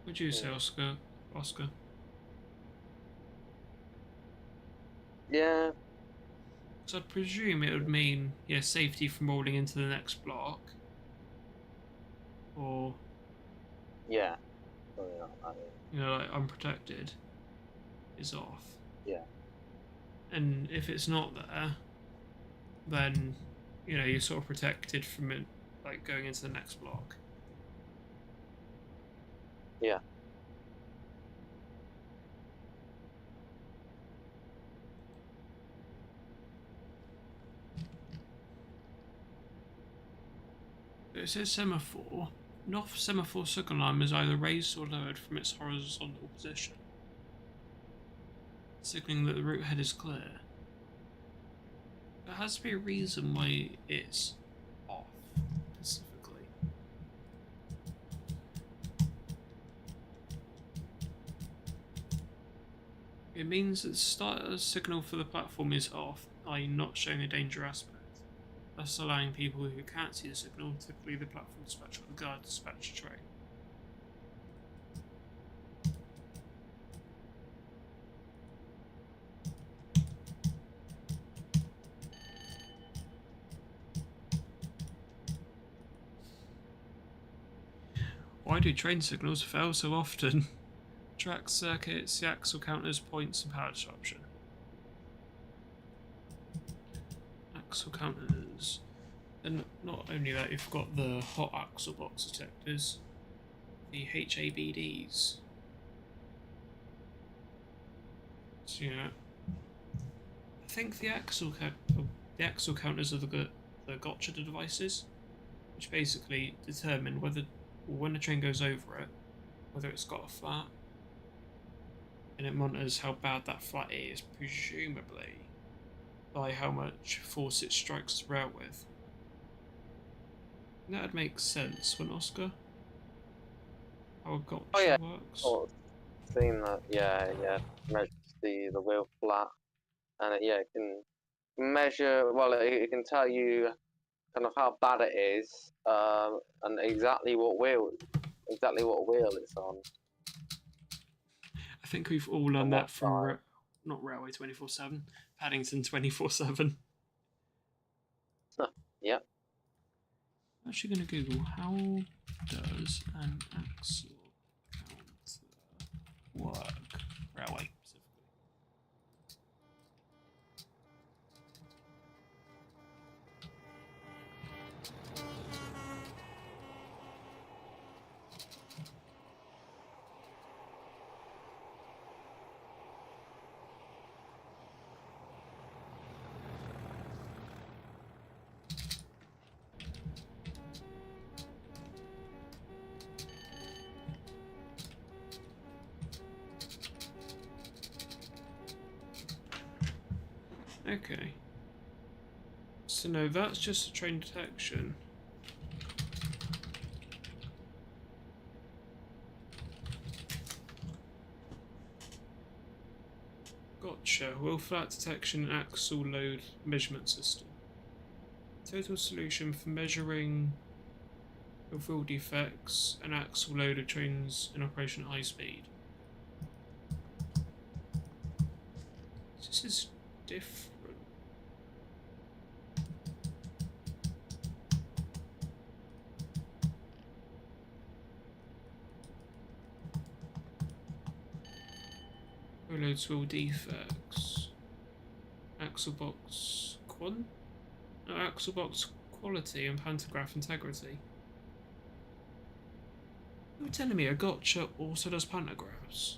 Would you say, Oscar? Yeah. So I'd presume it would mean, yeah, safety from rolling into the next block. Or... Yeah. Something like that, you know, like unprotected is off. Yeah. And if it's not there, then, you know, you're sort of protected from it like going into the next block. Yeah. It says semaphore. North semaphore signal line is either raised or lowered from its horizontal position, signaling that the route ahead is clear. There has to be a reason why it's off, specifically. It means that the starter signal for the platform is off, i.e. not showing a danger aspect, thus allowing people who can't see the signal, typically the platform dispatcher or the guard, to dispatch a train. Why do train signals fail so often? Track circuits, the axle counters, points, and power disruption. Axle counters. And not only that, you've got the hot axle box detectors, the HABDs. So yeah, I think the axle counters are the gotcha devices, which basically determine whether, or when a train goes over it, whether it's got a flat, and it monitors how bad that flat is, presumably by how much force it strikes the rail with. And that'd make sense, wouldn't Oscar? How a gotcha works. Oh, seen that. Yeah. Measures the wheel flat, and it can measure. Well, it can tell you kind of how bad it is, and exactly what wheel it's on. I think we've all learned that from not Railway 24/7, Paddington 24/7. Yep. I'm actually going to Google how does an axle counter work? Railway specifically. Okay. So no, that's just a train detection. Gotcha. Wheel flat detection and axle load measurement system. Total solution for measuring wheel defects and axle load of trains in operation at high speed. This is different. Loads wheel defects. Axle box axle box quality and pantograph integrity. You were telling me a gotcha also does pantographs?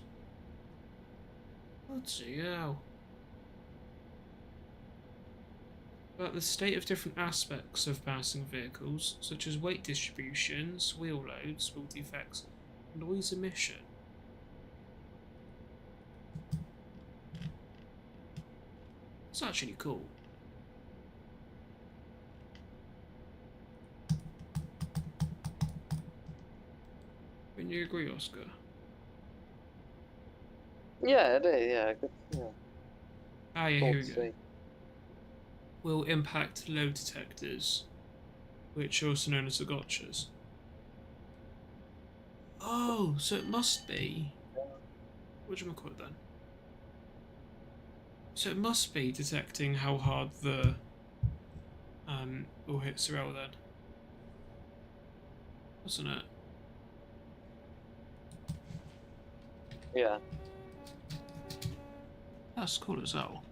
Bloody hell. About the state of different aspects of passing vehicles, such as weight distributions, wheel loads, wheel defects, noise emission. It's actually cool. Wouldn't you agree, Oscar? Yeah, it is. Yeah, good. Yeah. Ah, yeah, here we go. Will impact load detectors, which are also known as the gotchas. Oh, so it must be. Whatchamacallit then? So it must be detecting how hard the will hit the rail then, wasn't it? Yeah. That's cool as hell.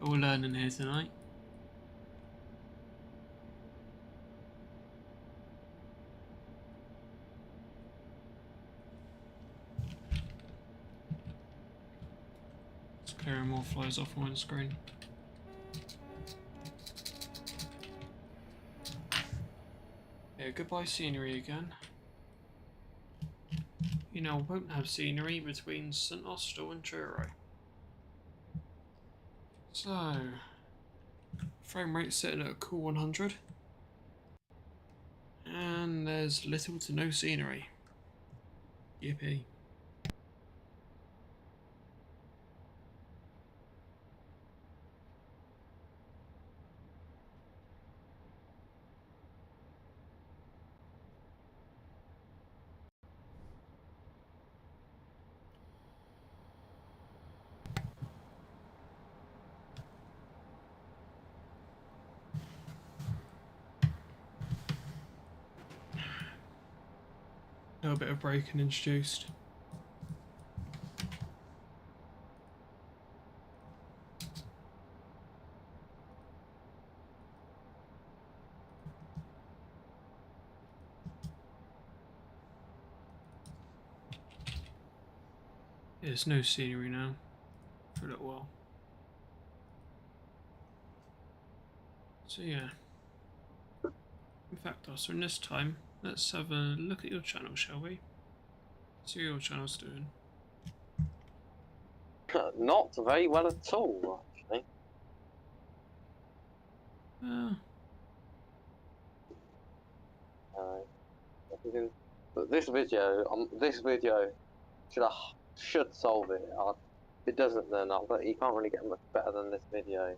All learning here tonight. Just clearing more flies off my screen. Yeah, goodbye scenery again. You know, I won't have scenery between St Austell and Truro. So, frame rate sitting at a cool 100. And there's little to no scenery. Yippee. A little bit of braking introduced. There's no scenery now for a little while. So yeah. In fact, also in this time, let's have a look at your channel, shall we? See what your channel's doing. Not very well at all, actually. But this video should solve it. If it doesn't, then you can't really get much better than this video.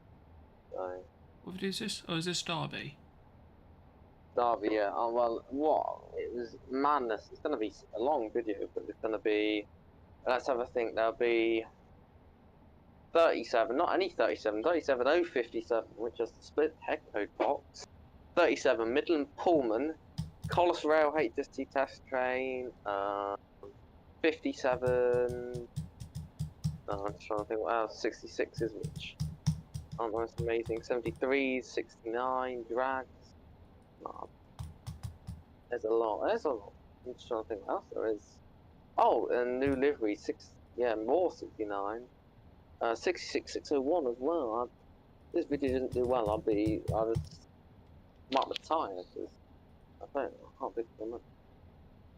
So. What video is this? Oh, is this Derby? Derby, yeah. Well, what? It was madness. It's going to be a long video, but it's going to be. Let's have a think. There'll be 37, not any 37, 37057, which is the split head code box. 37 Midland Pullman, Collis Rail HST test train. 57. I'm just trying to think what else. 66s, which aren't those amazing. 73s, 69 drags. Oh, there's a lot. I'm just trying to think what else there is. Oh, and new livery, more 69. 66601 as well. This video didn't do well. I'll just mark the tire because I can't think of much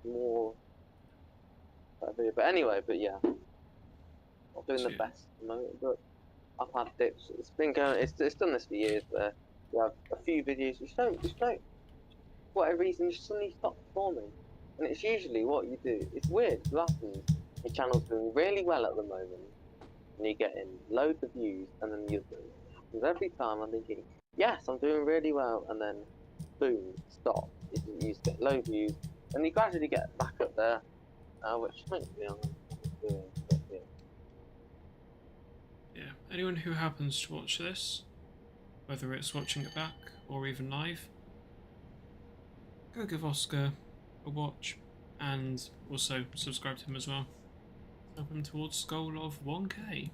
more. But anyway, yeah, not doing the best at the moment. But I've had dips. It's been going. It's done this for years. Where you have a few videos which don't, for whatever reason, just suddenly stop performing, and it's usually what you do. It's weird. It happens. Your channel's doing really well at the moment, and you're getting loads of views, and then it happens every time. I'm thinking, yes, I'm doing really well, and then boom, stop. You just get low views, and you gradually get back up there, which thankfully I'm doing. But, Yeah, anyone who happens to watch this, whether it's watching it back or even live, go give Oscar a watch and also subscribe to him as well. Help him towards the goal of 1K.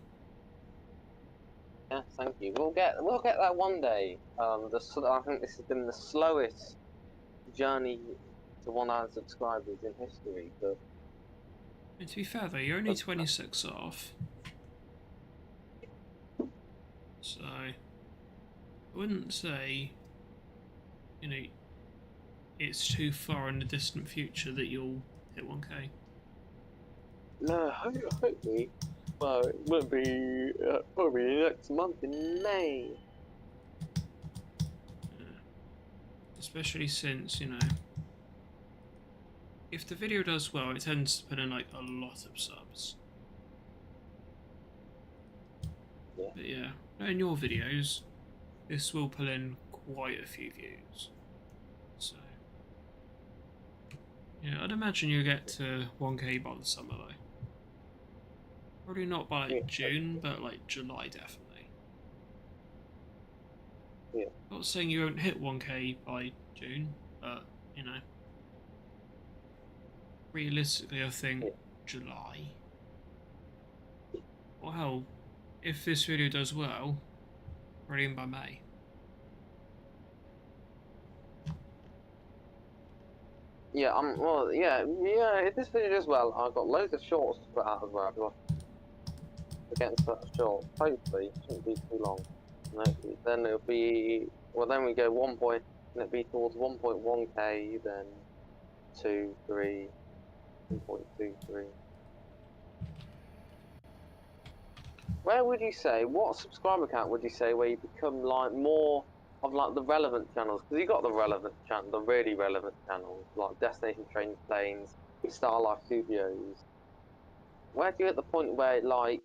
Yeah, thank you. We'll get that one day. I think this has been the slowest journey to 1,000 subscribers in history, but And to be fair though, you're only 26 off. So I wouldn't say, you know, it's too far in the distant future that you'll hit 1K. no, hopefully. Well, it won't be probably next month in May. Yeah. Especially since, you know, if the video does well, it tends to put in like a lot of subs. Yeah. But yeah, in your videos, this will pull in quite a few views. So yeah, I'd imagine you'll get to 1K by the summer though. Probably not by like June, but like July definitely. Yeah. Not saying you won't hit 1K by June, but you know, realistically I think July. Or hell, if this video does well, Ready in by May. Yeah, well, yeah. If this video does well, I've got loads of shorts to put out as well. We're getting short. Hopefully, it shouldn't be too long. No, then it'll be. Well, then we go 1 point, and it'll be towards 1.1k, then 2, 3, 1.23. Where would you say? What subscriber count would you say where you become like more of like the relevant channels? Because you got the relevant channel, the really relevant channels like Destination Train Planes, Star Life Studios. Where do you at the point where like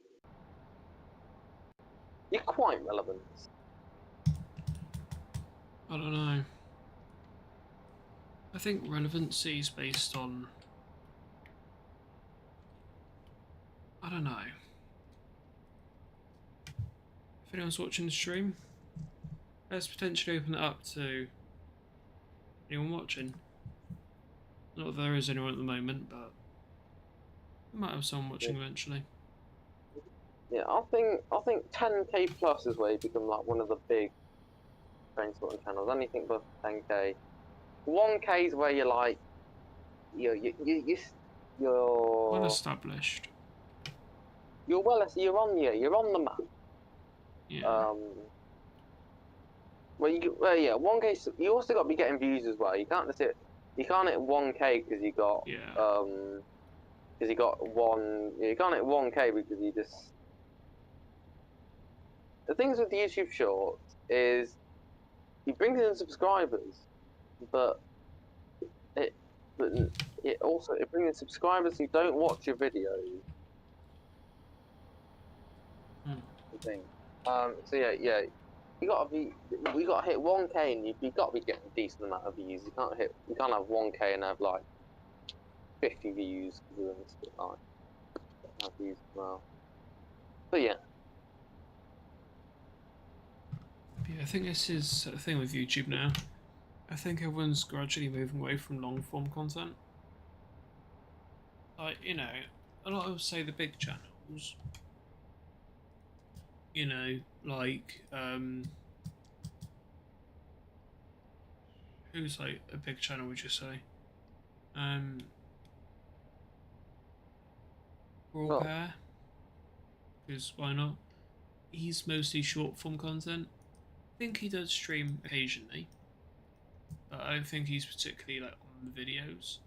you're quite relevant? I don't know. I think relevancy is based on, I don't know. If anyone's watching the stream, let's potentially open it up to anyone watching. Not that there is anyone at the moment, but we might have someone watching eventually. Yeah, I think 10k plus is where you become like one of the big train sorting channels. Anything above 10k. 1k is where you're like you're Well established. you're on the map. Yeah. Well, yeah, 1k. You also got to be getting views as well. You can't hit 1k because you got because you got one. You can't hit 1k because you just. The things with the YouTube Shorts is you bring in subscribers, but it brings in subscribers who don't watch your videos. The thing. So yeah. We gotta hit 1k and you gotta be getting a decent amount of views. You can't have 1k and have like 50 views because then like have views as well. But yeah. Yeah, I think this is a thing with YouTube now. I think everyone's gradually moving away from long form content. Like, you know, a lot of say the big channels, you know, like who's like a big channel would you say? Raw Pair, because why not? He's mostly short form content. I think he does stream occasionally, but I don't think he's particularly like on the videos.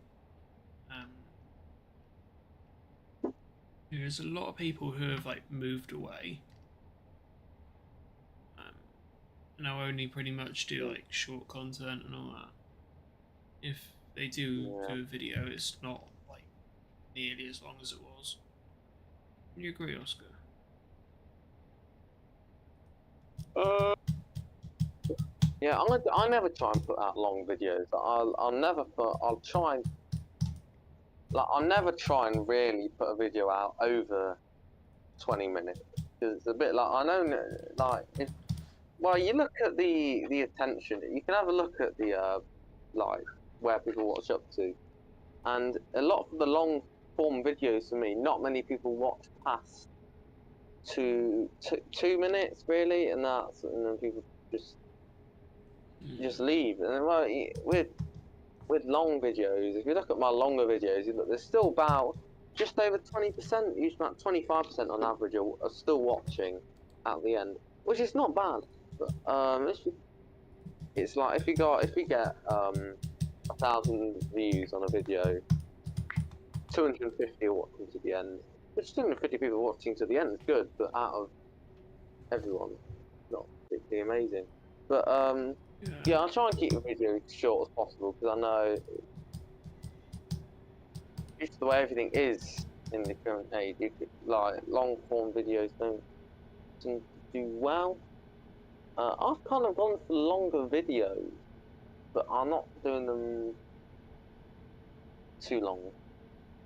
There's a lot of people who have like moved away. Now only pretty much do like short content and all that. If they do a video, it's not like nearly as long as it was. Do you agree, Oscar? Yeah, I never try and put out long videos. I'll try and like I'll never try and really put a video out over 20 minutes because it's a bit like I know like if well you look at the attention, you can have a look at the like where people watch up to, and a lot of the long form videos for me, not many people watch past two minutes really, and then people just leave. And well, with long videos, if you look at my longer videos, there's still about just over 20%, usually about 25% on average, are still watching at the end, which is not bad. But it's like if we get 1,000 views on a video, 250 are watching to the end. Which 250 people watching to the end is good, but out of everyone, not particularly amazing. But yeah, I'll try and keep the video as short as possible because I know it's the way everything is in the current age. Like long form videos don't seem to do well. I've kind of gone for longer videos, but I'm not doing them too long.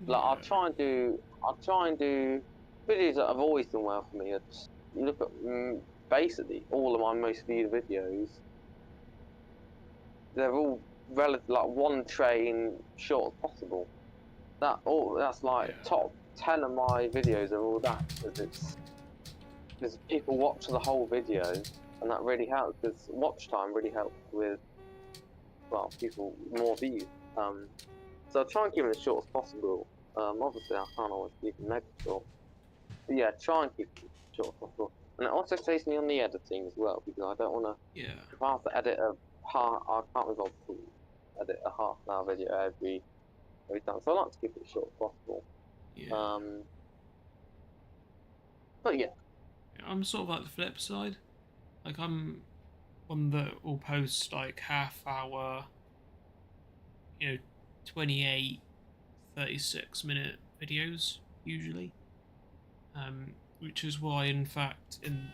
Like I'll try and do videos that have always done well for me. You look at basically all of my most viewed videos. They're all relative, like one train short as possible. That's like top 10 of my videos are all that because people watch the whole video. and that really helps because watch time really helps with, well, people more views. So I try and keep it as short as possible. Obviously I can't always keep it mega short, but yeah, try and keep it as short as possible. And it also saves me on the editing as well, because I don't want to. Yeah. If I have to edit I can't resolve to edit a half-an-hour video every time. So I like to keep it as short as possible. Yeah. But yeah. I'm sort of like the flip side. Like, I'm one that will post like half hour, 28, 36-minute videos usually. Which is why, in fact, in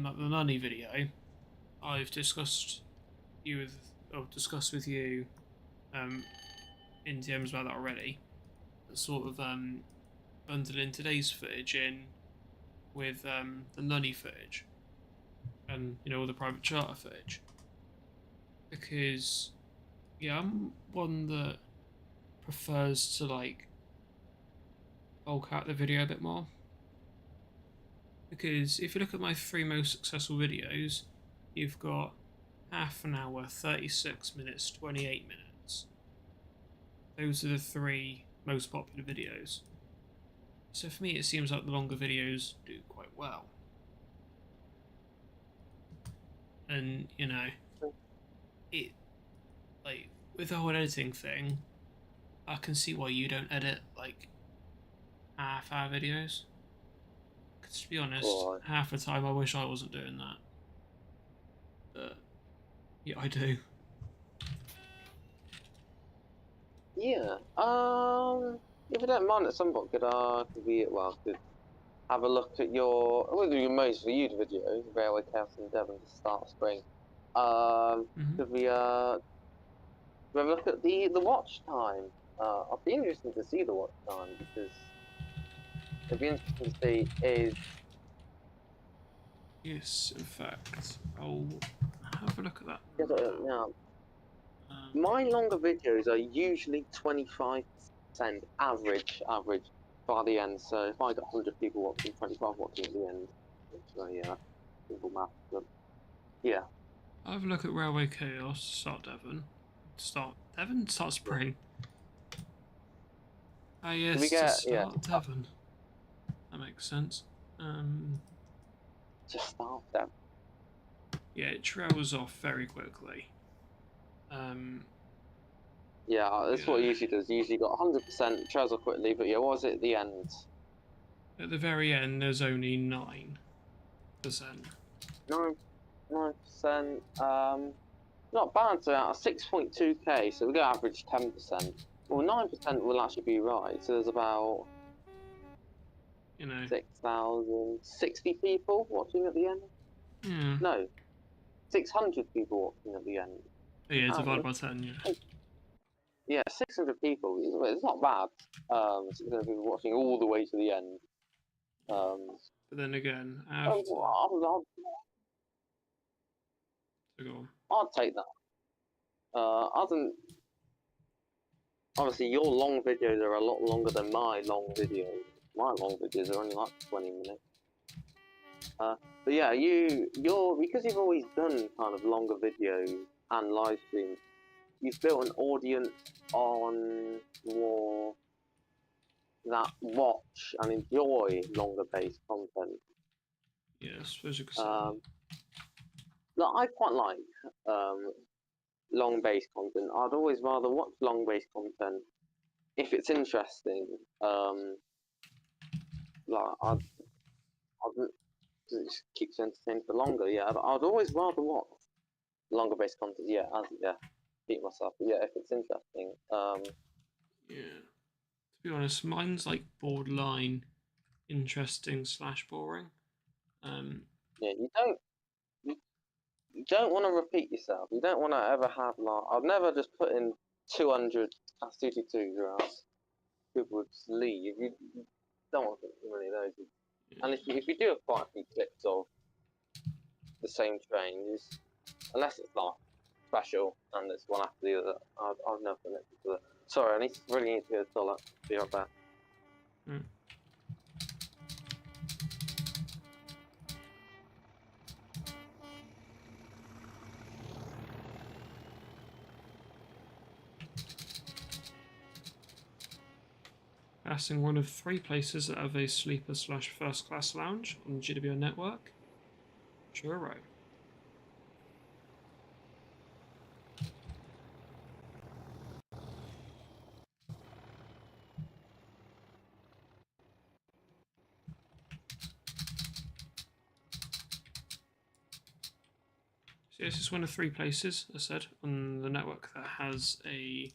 like the Nunny video, I've discussed with you in DMs about that already. Sort of bundling today's footage in with the Nunny footage and all the private charter footage, because I'm one that prefers to like bulk out the video a bit more. Because if you look at my 3 most successful videos, you've got half an hour, 36 minutes, 28 minutes. Those are the 3 most popular videos. So for me, it seems like the longer videos do quite well. And, it, like, with the whole editing thing, I can see why you don't edit, like, half-hour videos. Because to be honest, half the time I wish I wasn't doing that. But, yeah, I do. Yeah. If you don't mind, at some point, could have a look at your most viewed videos, Railway Chaos in Devon to start spring. Could we have a look at the watch time? I'll be interested to see the watch time, because it'd be interesting to see is. Yes, in fact, I'll have a look at that. Yeah. My longer videos are usually 25% average by the end. So if I got 100 people watching, 25 watching at the end. So yeah, simple math. But yeah. I'll have a look at Railway Chaos, start spring. Ah yes, start Devon. That makes sense. Just start Devon. Yeah, it trails off very quickly. Yeah, that's what it usually does. Usually got 100%, trails off quickly, but yeah, what was it at the end? At the very end, there's only 9%. 9%. Not bad. So out of 6.2k, so we're gonna average 10%. Well, 9% will actually be right. So there's about 6,060 people watching at the end. Yeah. No, 600 people watching at the end. Yeah, divided by 10. Yeah. Yeah, 600 people. It's not bad. 600 people watching all the way to the end. But then again, after. I'll take that. Obviously, your long videos are a lot longer than my long videos. My long videos are only like 20 minutes. But yeah, because you've always done kind of longer videos and live streams, you've built an audience on more that watch and enjoy longer based content. Yeah, I suppose you could say. I quite like long based content. I'd always rather watch long based content if it's interesting. I'd just keeps you entertained for longer. Yeah, I'd always rather watch longer based content. Yeah, beat myself. But yeah, if it's interesting. Yeah. To be honest, mine's like borderline interesting / boring. Yeah, you don't want to repeat yourself. You don't want to ever have I've never just put in 200 222s or else people would just leave. You don't want many of those. Yeah. And if you do have quite a few clips of the same train, unless it's not special and it's one after the other, I've never done it. Sorry, I really need to go to the toilet. Be right back. Passing one of 3 places that have a sleeper / first class lounge on the GWO network. Churro. So this is one of 3 places, as I said, on the network that has a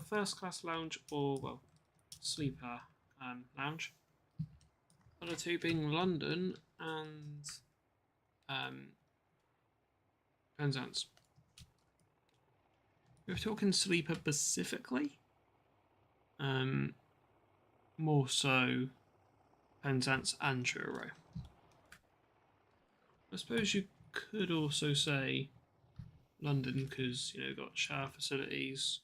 first class lounge or, well, sleeper lounge. Other 2 being London and Penzance. We're talking sleeper specifically. More so Penzance and Churro. I suppose you could also say London because, you know, got shower facilities,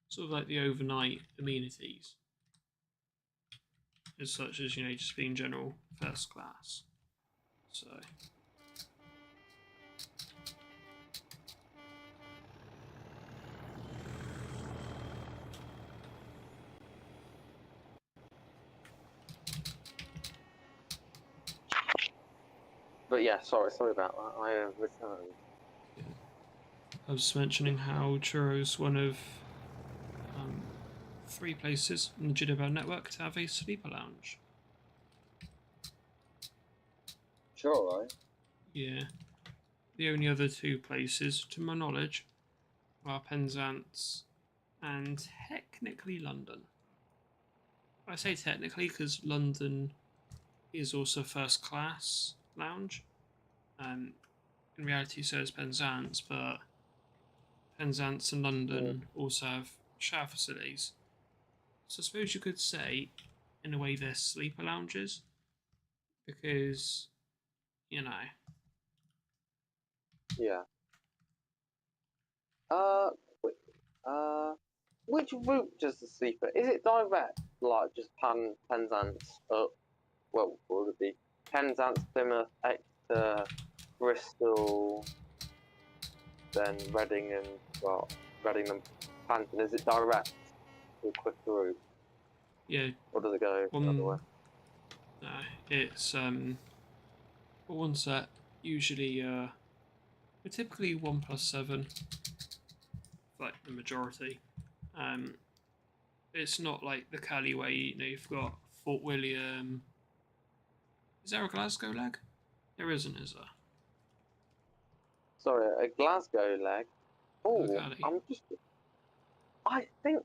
sort of like the overnight amenities, as such as, you know, just being general first class. So. But yeah, sorry about that. I have returned. Yeah. I was just mentioning how Churro's one of 3 places on the GWO network to have a sleeper lounge. Sure, right? Yeah. The only other 2 places, to my knowledge, are Penzance and technically London. I say technically because London is also first class lounge. In reality, so is Penzance, but Penzance and London also have shower facilities. So I suppose you could say, in a way, they're sleeper lounges because, you know. Yeah. Wait, which route does the sleeper? Is it direct, like just Penzance up? Well, what would it be? Penzance, Plymouth, Exeter, Bristol, then Reading and Panton. Is it direct or quick route? Yeah. Or does it go another way? No, it's one set usually typically 1+7, like the majority. It's not like the Cali way, you know, you've got Fort William. Is there a Glasgow leg? There isn't, is there? Sorry, a Glasgow leg. Oh, I think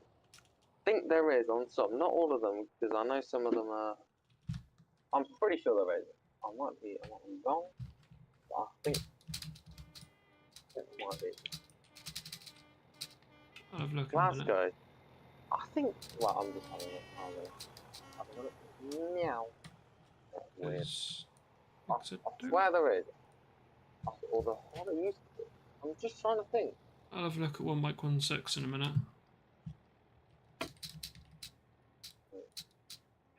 there is on some, not all of them, because I know some of them are. I'm pretty sure there is. I might be wrong. But I think it might be. I'll have a look. Glasgow. I think. Well, I'm just having a look. Meow. That's weird. I swear there is. Although what it used to be. I'm just trying to think. I'll have a look at 1.16 in a minute.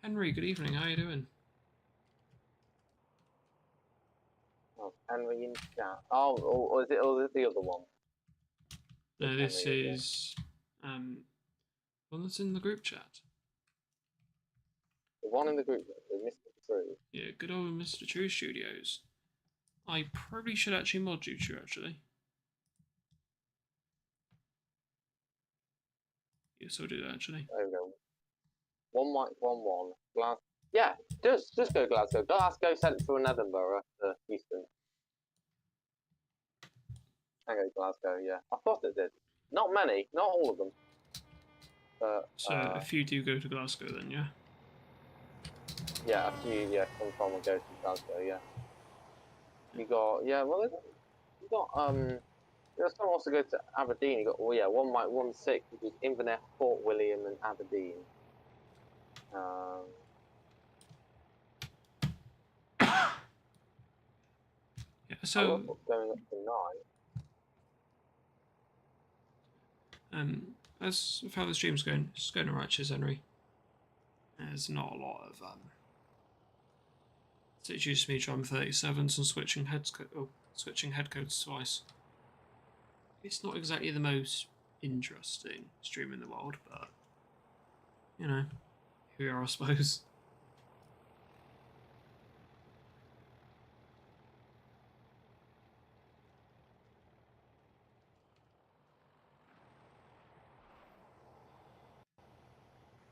Henry, good evening. How are you doing? Oh, Henry in chat. Or is it the other one? No, this is one that's in the group chat. The one in the group chat, Mr. True. Yeah, good old Mr. True Studios. I probably should actually mod you two, actually. Yes, I'll do that, actually. There we go. 1.11. Glasgow. Yeah, just go Glasgow. Glasgow Central and Edinburgh to Houston. I go Glasgow, yeah. I thought it did. Not many, not all of them. So a few do go to Glasgow then, yeah? Yeah, a few, yeah, come from and go to Glasgow, yeah. You got, yeah, well, you got, there's some also go to Aberdeen. You got, well, yeah, 1.16, which is Inverness, Fort William, and Aberdeen. Yeah, so what's going up tonight. As with how the stream's going, it's going alright, cheers, Henry. There's not a lot of so it's used to me trying 37s and switching head codes twice. It's not exactly the most interesting stream in the world, but you know, here we are, I suppose.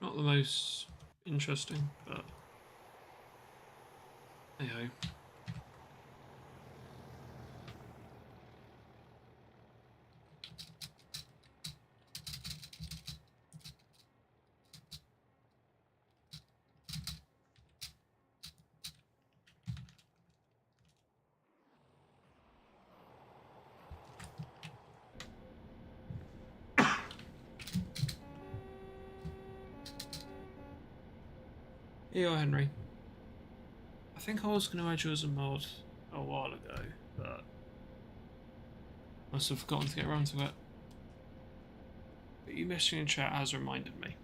Not the most interesting, but hey ho. Here you are, Henry. I think I was going to add you as a mod a while ago, but must have forgotten to get around to it. But you messaging in chat has reminded me.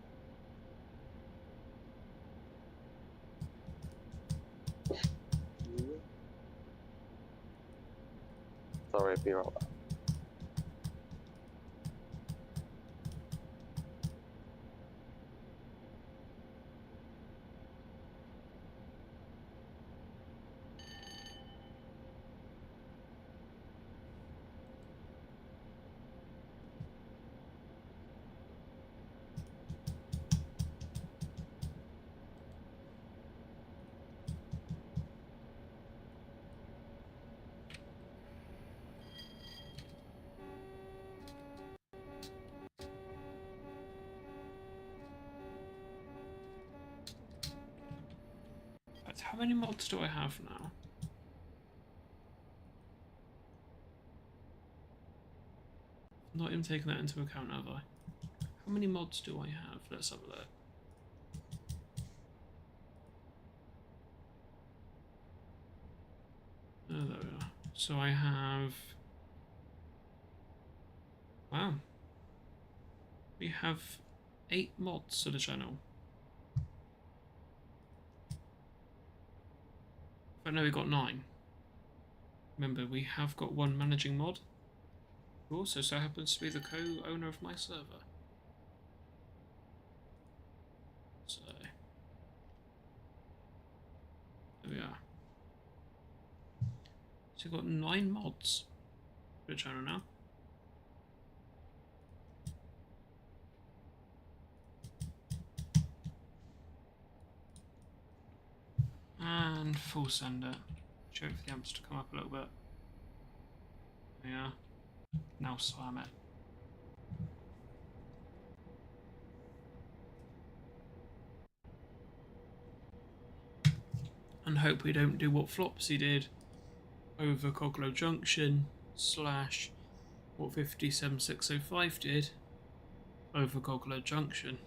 Sorry if you're all that. But how many mods do I have now? Not even taking that into account, have I? How many mods do I have? Let's have a look. There we are. So I have... Wow. We have 8 mods to the channel. But no, we got 9. Remember, we have got 1 managing mod, who also so happens to be the co-owner of my server. So, there we are. So we've got 9 mods for the channel now. And full sender. Show for the amps to come up a little bit. Yeah. Now slam it. And hope we don't do what Flopsy did over Coglow Junction / what 57605 did over Coglow Junction.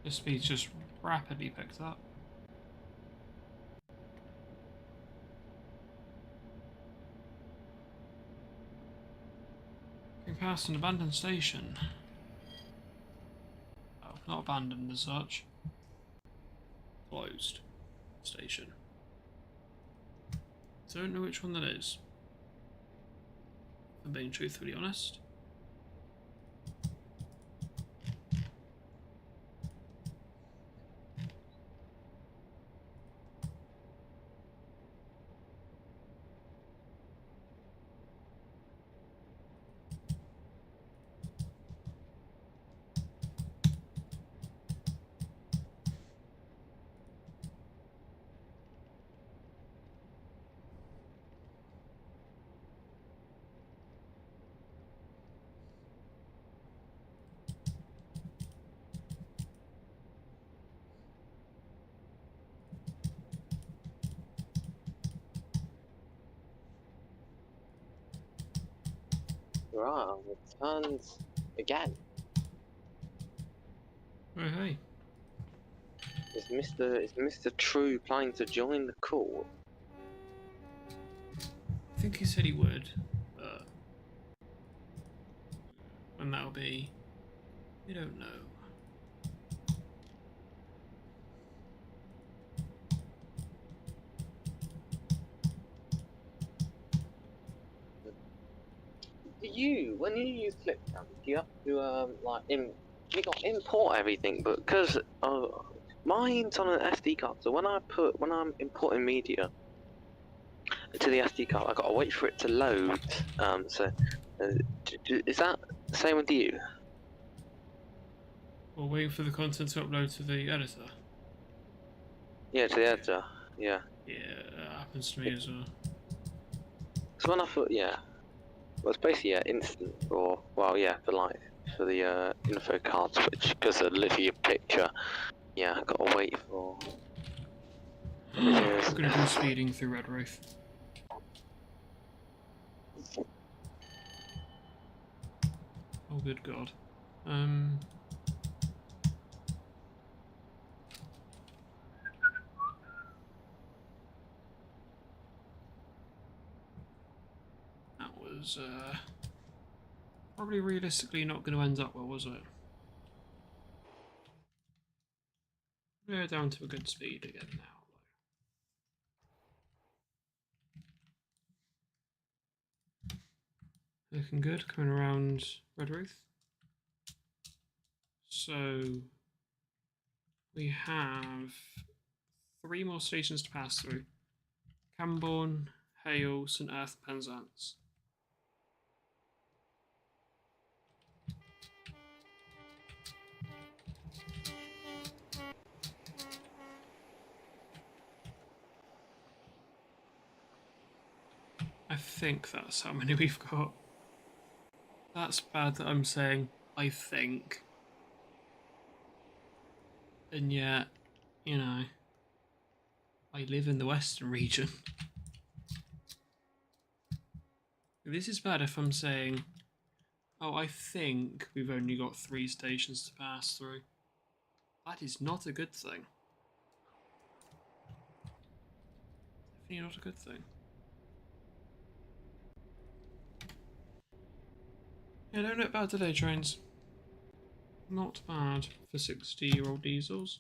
The speed's just rapidly picked up. Getting past an abandoned station. Oh, not abandoned as such. Closed station. Don't know which one that is, if I'm being truthfully honest. Right, I'm returned again. Oh, hey. Is Mr. True planning to join the call? I think he said he would, but when that'll be, we don't know. When you use ClipCam, do you have to you got import everything? But because mine's on an SD card, so when I'm importing media to the SD card, I gotta wait for it to load. Is that the same with you? We'll wait for the content to upload to the editor. Yeah, to the editor. Yeah. Yeah, that happens to me as well. So when I thought, yeah, well, it's basically instant for for the info card switch because of literally a picture. Yeah, I gotta wait for. We're gonna go speeding through Red Roof. Oh, good God. That was probably realistically not going to end up well, was it? We're down to a good speed again now. Looking good, coming around Red Roof. So we have 3 more stations to pass through. Camborne, Hale, St Earth, Penzance. I think that's how many we've got. That's bad that I'm saying I think. And yet, you know, I live in the Western region. This is bad if I'm saying, oh, I think we've only got 3 stations to pass through. That is not a good thing. Definitely not a good thing. Yeah, don't look bad today, trains. Not bad for 60-year-old diesels.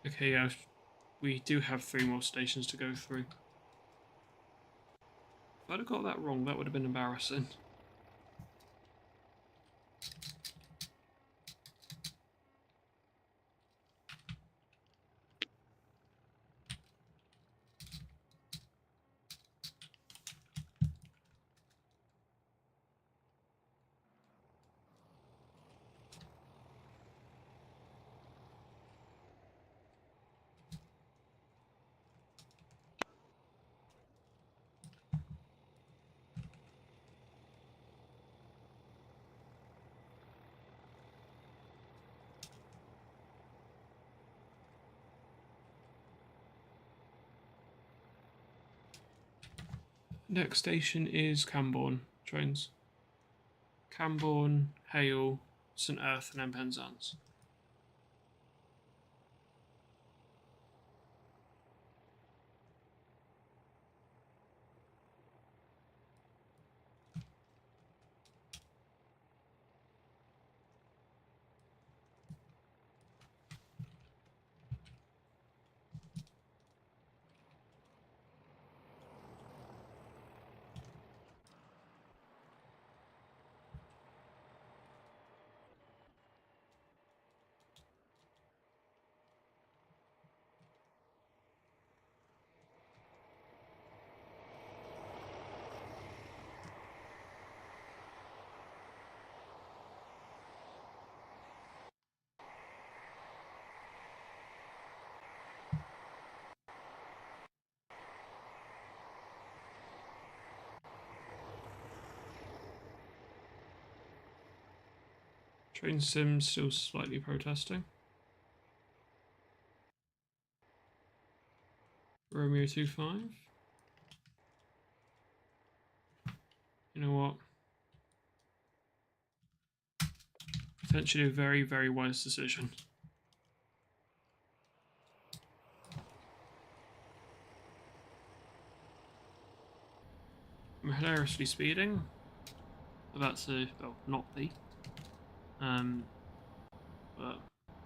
Okay, yeah, we do have 3 more stations to go through. If I'd have got that wrong, that would have been embarrassing. Next station is Camborne, trains. Camborne, Hale, St Earth, and then Penzance. Train sim still slightly protesting. Romeo 25. You know what? Potentially a very, very wise decision. I'm hilariously speeding. About to, well, not be. But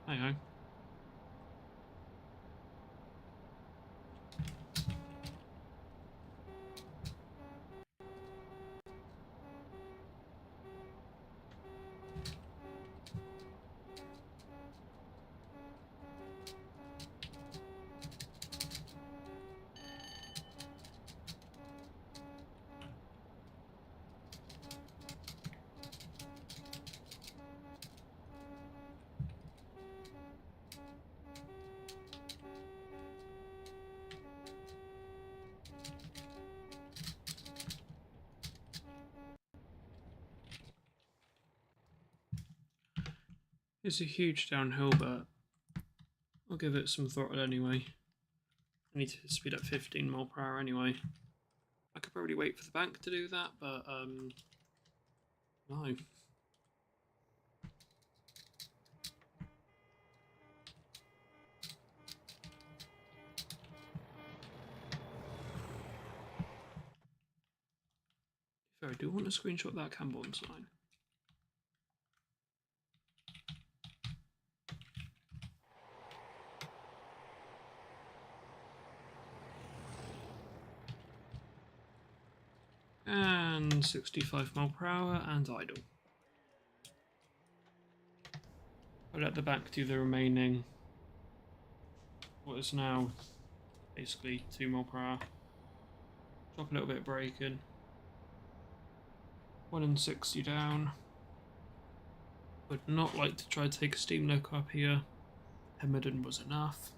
hey ho. It's a huge downhill, but I'll give it some throttle anyway. I need to speed up 15 mile per hour anyway. I could probably wait for the bank to do that, but no. If I do want to screenshot that Camborne sign. And 65 mile per hour and idle. I'll let the back do the remaining, what is now basically 2 mile per hour. Drop a little bit of brake in. 1 and 60 down. Would not like to try to take a steam look up here. Hemerdon was enough.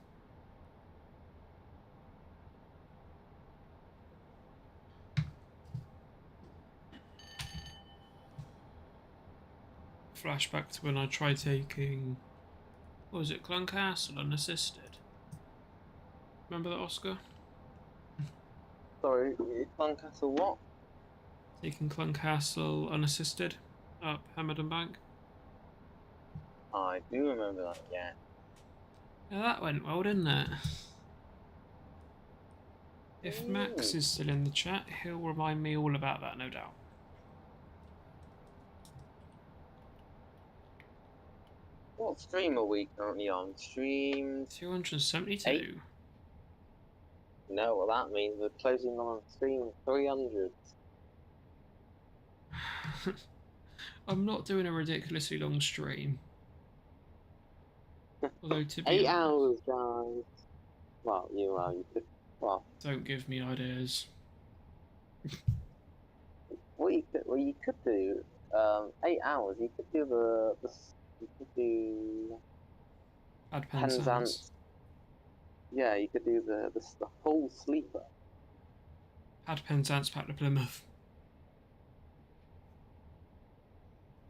Flashback to when I tried taking, what was it, Cluncastle unassisted. Remember that, Oscar? Sorry, Doncaster what? Taking Cluncastle unassisted up Hemerdon Bank. I do remember that, yeah. Yeah, that went well, didn't it? If Max is still in the chat, he'll remind me all about that, no doubt. What stream are we currently on? Stream 272. 8? No, well that means we're closing on stream 300. I'm not doing a ridiculously long stream. Although to be 8 honest, hours, guys. Well, you could, well, don't give me ideas. what you could do, 8 hours, you could do you could do Bad Penzance. Yeah, you could do the whole sleeper. Had Penzance back to Plymouth.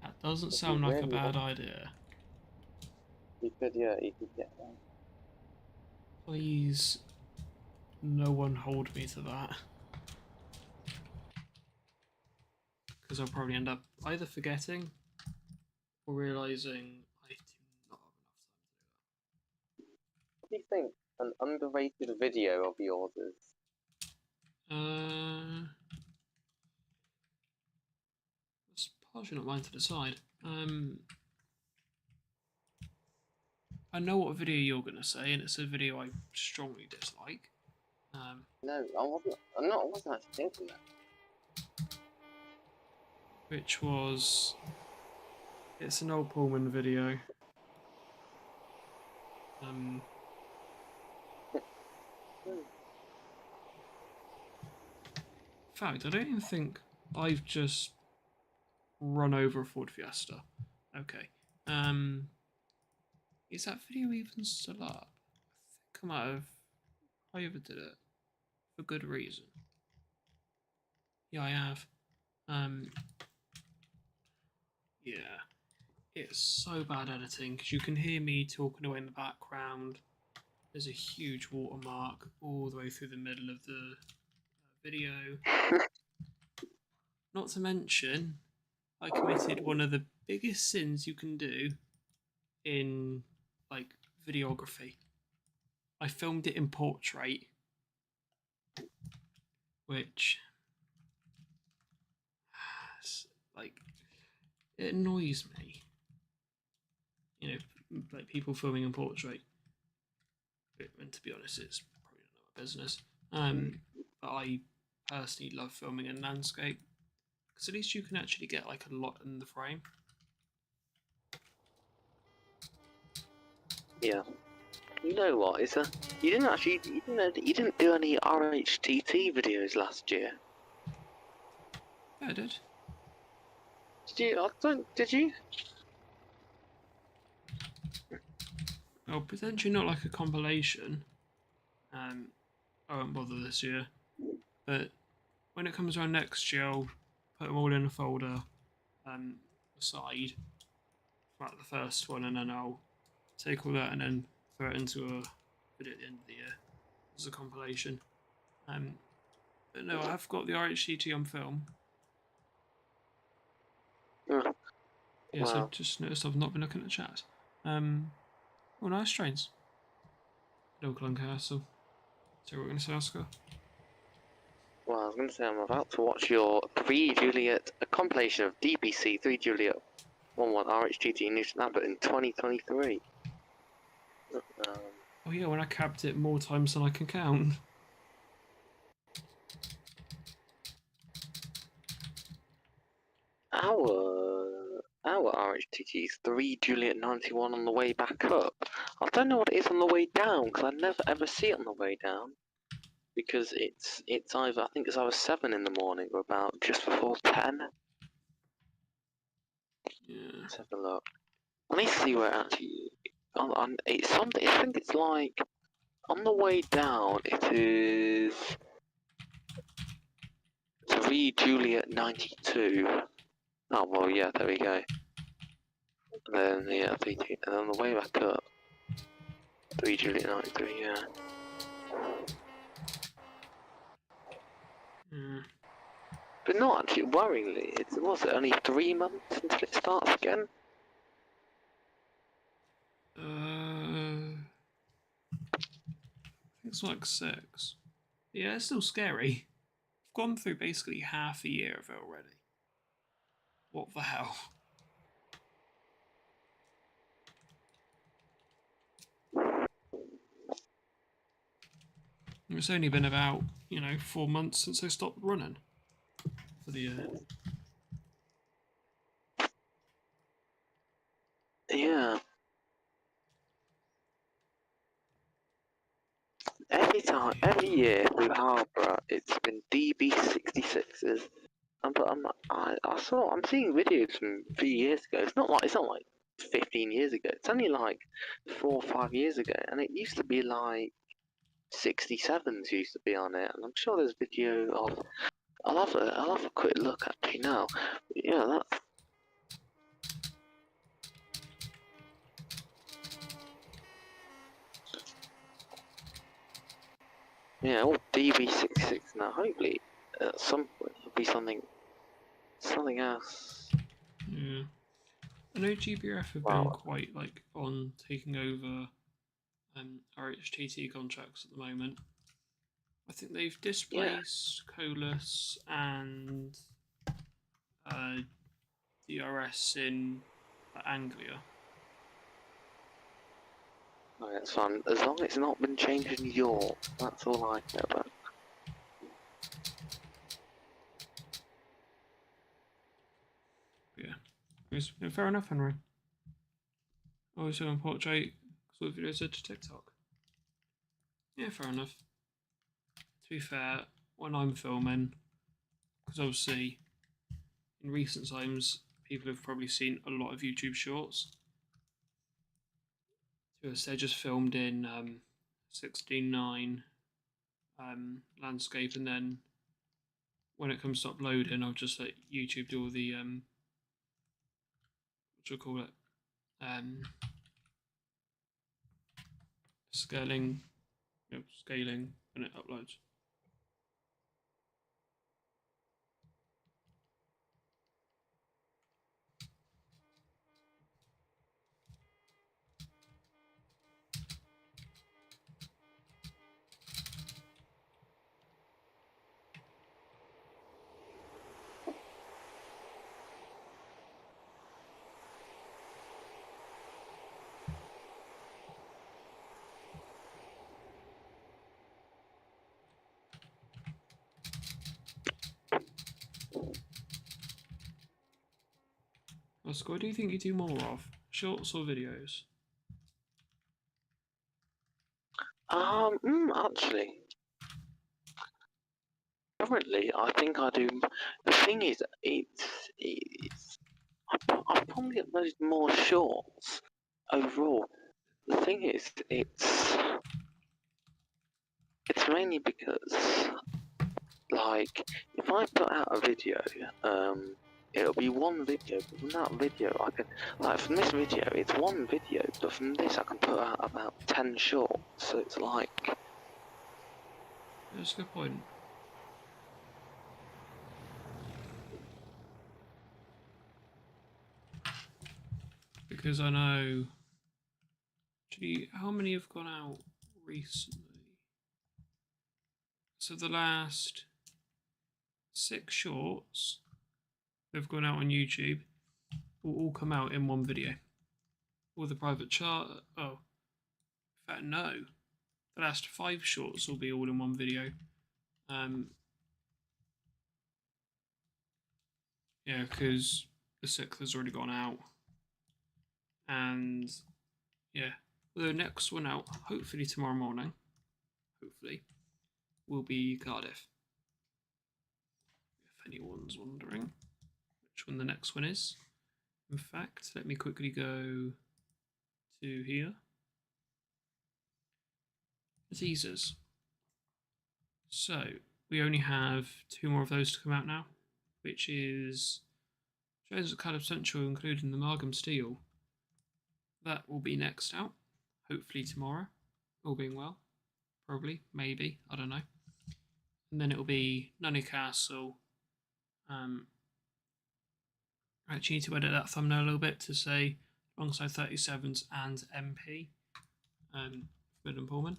That doesn't sound like a bad idea. You could, yeah, you could get that. Please, no one hold me to that. Because I'll probably end up either forgetting or realising I do not have enough time to do that. What do you think an underrated video of yours is? It's partially not mine to decide. I know what video you're going to say, and it's a video I strongly dislike. No, I wasn't. I wasn't actually thinking that. Which was, it's an old Pullman video. In fact, I don't even think I've just run over a Ford Fiesta. Okay. Is that video even still up? I think I might have overdid it for good reason. Yeah, I have. Yeah. it's so bad editing because you can hear me talking away in the background. There's a huge watermark all the way through the middle of the video. Not to mention, I committed one of the biggest sins you can do in like videography. I filmed it in portrait, which like it annoys me. You know, like people filming in portrait. And to be honest, it's probably not my business. But I personally love filming in landscape because at least you can actually get like a lot in the frame. Yeah. You know what? You didn't do any RHTT videos last year. Yeah, I did. Did you? Well, potentially not like a compilation. I won't bother this year, but when it comes around next year, I'll put them all in a folder aside, like the first one, and then I'll take all that and then throw it into a video at the end of the year as a compilation. But no, I have got the RHCT on film. Mm. Yeah, so Wow. just noticed I've not been looking at the chat. Oh, nice trains. Local Castle. So what we're going to say, Oscar? Well, I was going to say I'm about to watch your 3 Juliet, a compilation of DBC 3 Juliet 11 RHTT Newton Abbott in 2023. Oh yeah, when I capped it more times than I can count. Our RHTT's 3 Juliet 91 on the way back up. I don't know what it is on the way down because I never ever see it on the way down. Because it's either, I think it's either 7 in the morning or about just before 10. Yeah. Let's have a look. I need to see where it actually. It's something. I think it's like on the way down. It is 3 Juliet 92. Oh well, yeah, there we go. And then yeah, 3 and then on the way back up, 3 Juliet 93. Yeah. Yeah. But not actually worryingly. Was it only 3 months until it starts again? I think it's like 6. Yeah, it's still scary. I've gone through basically half a year of it already. What the hell? It's only been about, 4 months since I stopped running for the year. Yeah. Every year with Harborough, it's been DB66s. I'm seeing videos from a few years ago. It's not like 15 years ago. It's only like 4 or 5 years ago, and it used to be like 67s used to be on it. And I'm sure there's video of. I'll have a quick look actually now. Yeah, that's. Yeah, all DB66 now. Hopefully, at some point, it'll be something else. Yeah. I know GBRF have been quite on taking over RHTT contracts at the moment. I think they've displaced Colas and DRS in Anglia. Oh, it's fun. As long as it's not been changed in York, that's all I care about. Yeah, fair enough, Henry. Always doing portrait sort of videos to TikTok. Yeah, fair enough. To be fair, when I'm filming, because obviously in recent times people have probably seen a lot of YouTube shorts. So they're just filmed in 16:9 landscape, and then when it comes to uploading, I'll just let YouTube do all the what do you call it? scaling, scaling when it uploads. Oscar, what do you think you do more of? Shorts or videos? Actually, currently, I think I do. The thing is, I probably upload more shorts overall. The thing is, it's mainly because, like, if I put out a video, it'll be one video, but from that video I can, like, from this video, it's one video, but from this I can put out about 10 shorts, so it's like... That's a good point. Because I know, actually, how many have gone out recently? So the last 6 shorts that have gone out on YouTube will all come out in one video. Or the private chart. Oh, in fact, no. The last 5 shorts will be all in one video. Yeah, because the 6th has already gone out. And yeah, the next one out, hopefully tomorrow morning, hopefully, will be Cardiff. If anyone's wondering which one the next one is. In fact, let me quickly go to here. The teasers. So, we only have 2 more of those to come out now, which is shows at Cardiff Central, including the Margam Steel. That will be next out, hopefully tomorrow, all being well. Probably, maybe, I don't know. And then it will be Nunny Castle. I actually need to edit that thumbnail a little bit to say alongside 37s and MP, Forbidden Pullman.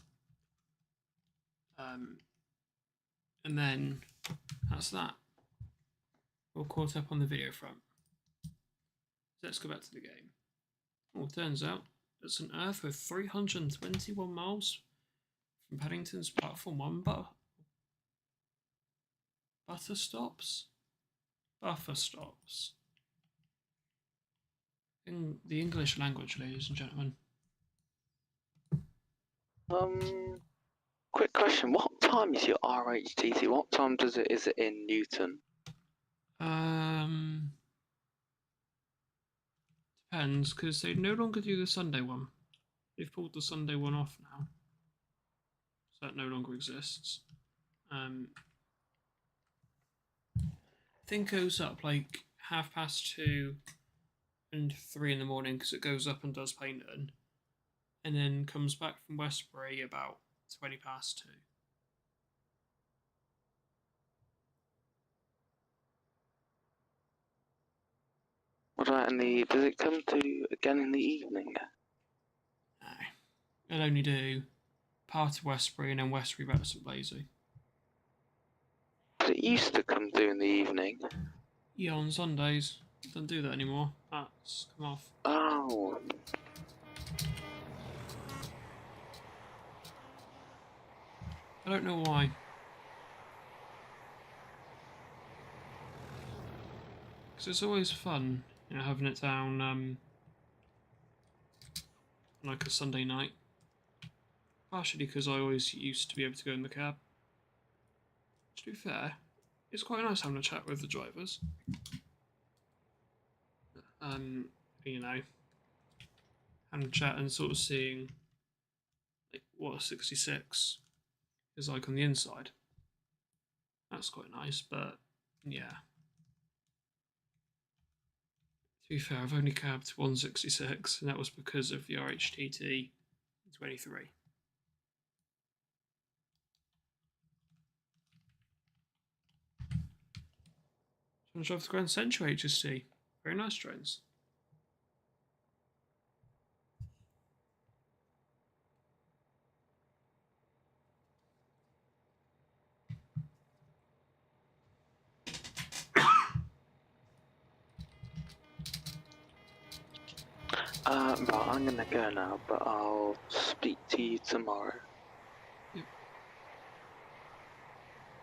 And then that's that. All caught up on the video front. So let's go back to the game. Well, it turns out it's an Earth with 321 miles from Paddington's Platform 1 buffer stops. In the English language, ladies and gentlemen. Quick question, what time is your RHTC? What time is it in Newton? Depends, because they no longer do the Sunday one. They've pulled the Sunday one off now. So that no longer exists. I think it goes up like 2:30 and 3 in the morning because it goes up and does Paynton. And then comes back from Westbury about 2:20. What about does it come to again in the evening? No. It'll only do part of Westbury and then Westbury back to St Blasey. But it used to come to in the evening. Yeah, on Sundays. Don't do that anymore. That's come off. Oh. I don't know why. Because it's always fun, having it down like a Sunday night. Partially because I always used to be able to go in the cab. To be fair, it's quite nice having a chat with the drivers. Having a chat and sort of seeing like what a 66 is like on the inside. That's quite nice, but yeah. To be fair, I've only capped 166, and that was because of the RHTT 23. I'm sure the Grand Central HST. Very nice trains. Right, I'm gonna go now, but I'll speak to you tomorrow. Yep.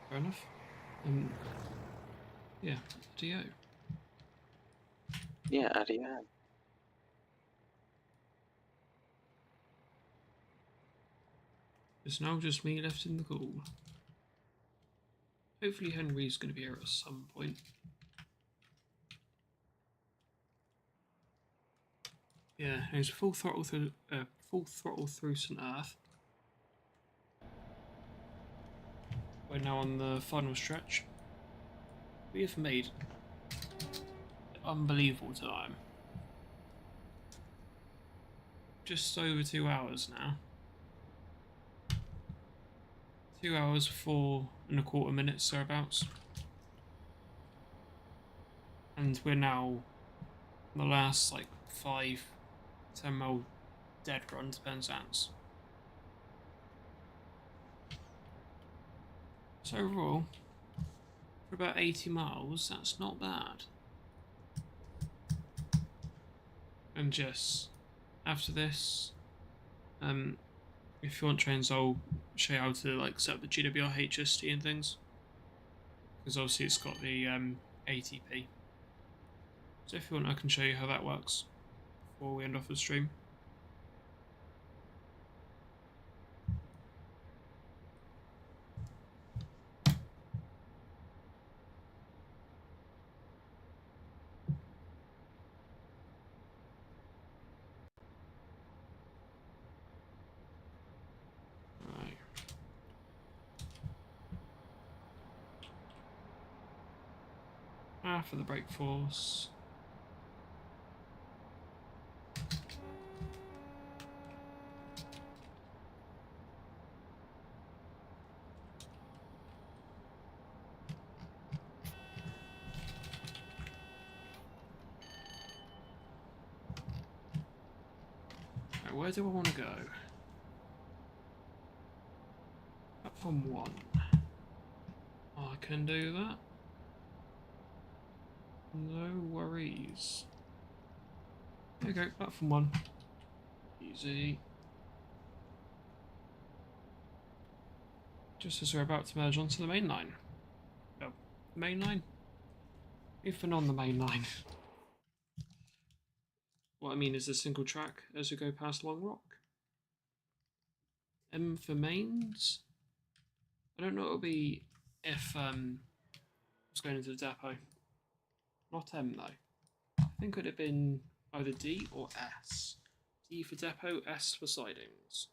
Fair enough. Yeah, adieu. Yeah, adieu. It's now just me left in the call. Hopefully Henry's going to be here at some point. Yeah, he's full throttle through St. Earth. We're now on the final stretch. We have made unbelievable time. Just over 2 hours now. 2 hours, 4¼ minutes thereabouts. And we're now on the last like 5-10 mile dead run to Penzance. So overall, for about 80 miles, that's not bad. And yes, after this, if you want trains, I'll show you how to like set up the GWR HST and things, because obviously it's got the ATP. So if you want, I can show you how that works before we end off the stream. Right. For the brake force. Right, where do I want to go? Platform 1. I can do that. No worries. There you go, platform 1. Easy. Just as we're about to merge onto the main line. Oh, main line? We've been on the main line. What I mean is a single track as we go past Long Rock. M for mains? I don't know what it'll be if it's going into the depot. Not M though. I think it would have been either D or S. D for depot, S for sidings.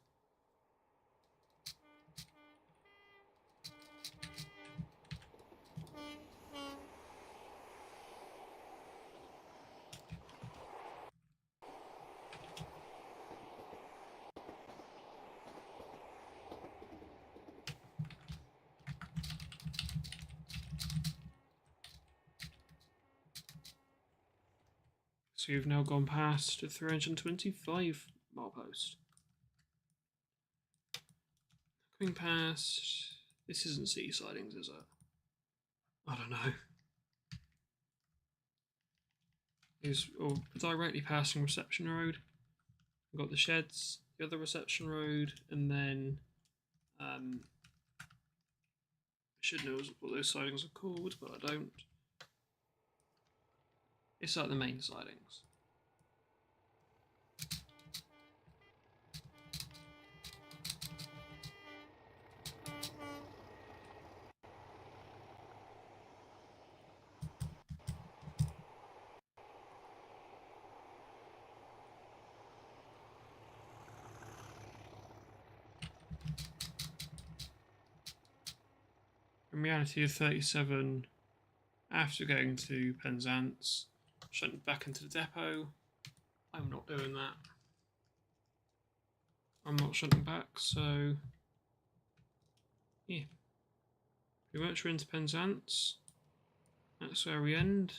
So you've now gone past a 325 mile post. Coming past... This isn't C sidings, is it? I don't know. Is directly passing reception road. We've got the sheds, the other reception road, and then I should know what those sidings are called, but I don't. It's like the main sidings. In reality, of 37 after going to Penzance, shunting back into the depot. I'm not doing that. I'm not shunting back, so yeah. Pretty much we're into Penzance. That's where we end.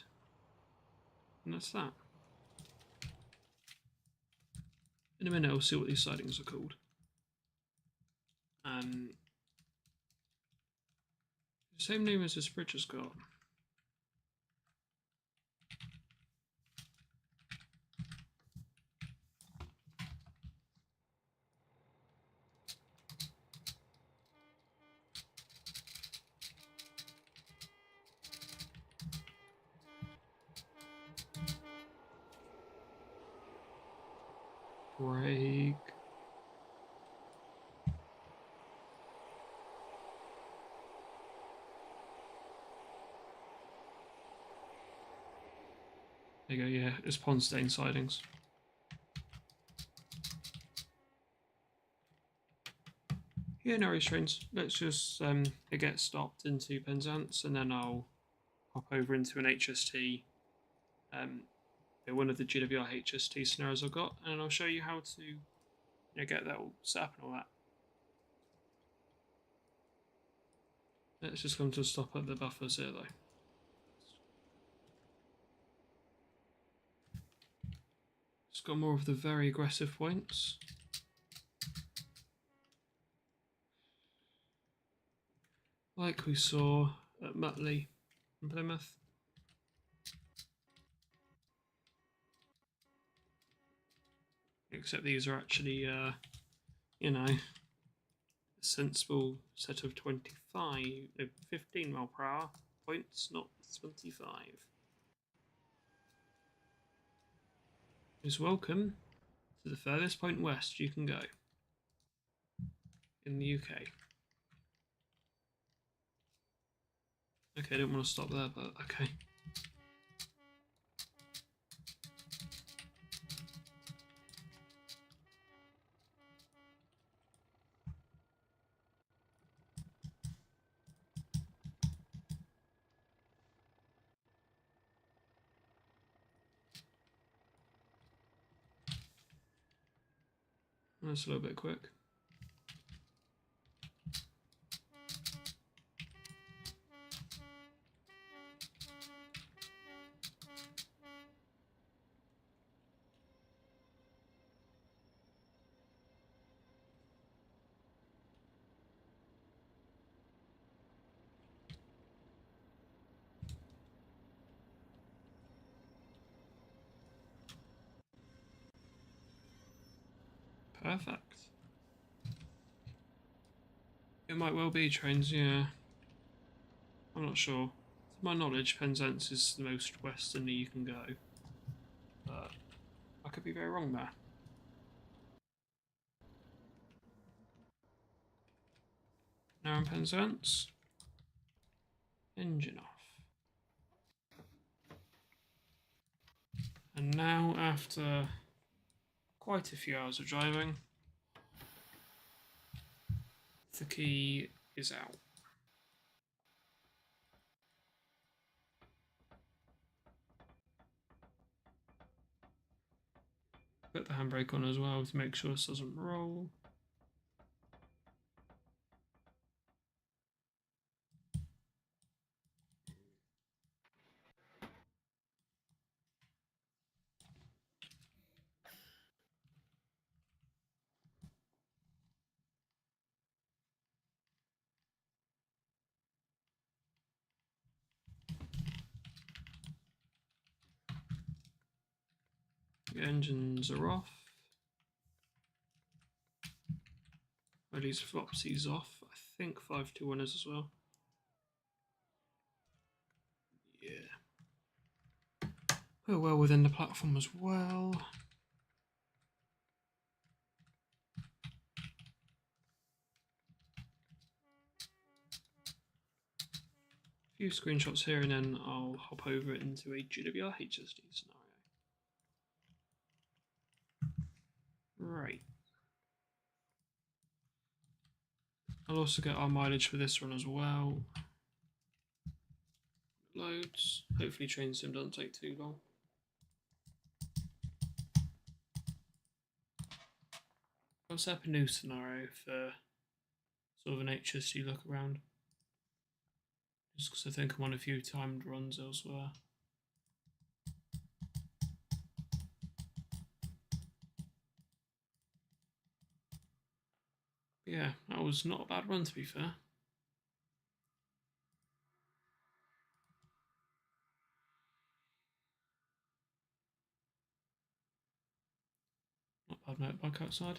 And that's that. In a minute I'll see what these sidings are called. Same name as this bridge has got. Break. There you go, yeah, it's pond stain sidings. Yeah, no worries, trains. Let's just get stopped into Penzance and then I'll hop over into an HST, one of the GWR HST scenarios I've got, and I'll show you how to get that all set up and all that. Let's just come to a stop at the buffers here though. It's got more of the very aggressive points. Like we saw at Mutley in Plymouth. Except these are actually, a sensible set of 15 mile per hour points, not 25. Is welcome to the furthest point west you can go in the UK. Okay, I didn't want to stop there, but okay. That's a little bit quick. Perfect. It might well be trains, yeah. I'm not sure. To my knowledge, Penzance is the most westerly you can go. But I could be very wrong there. Now in Penzance. Engine off. And now, after quite a few hours of driving, the key is out. Put the handbrake on as well to make sure this doesn't roll. The engines are off. At least Flopsy's off. I think 521 is as well. Yeah. We're well within the platform as well. A few screenshots here and then I'll hop over into a GWR HSD scenario. Right. I'll also get our mileage for this one as well. Loads. Hopefully train sim doesn't take too long. I'll set up a new scenario for sort of an HSG look around. Just because I think I'm on a few timed runs elsewhere. But yeah, that was not a bad run to be fair. Not bad motorbike outside.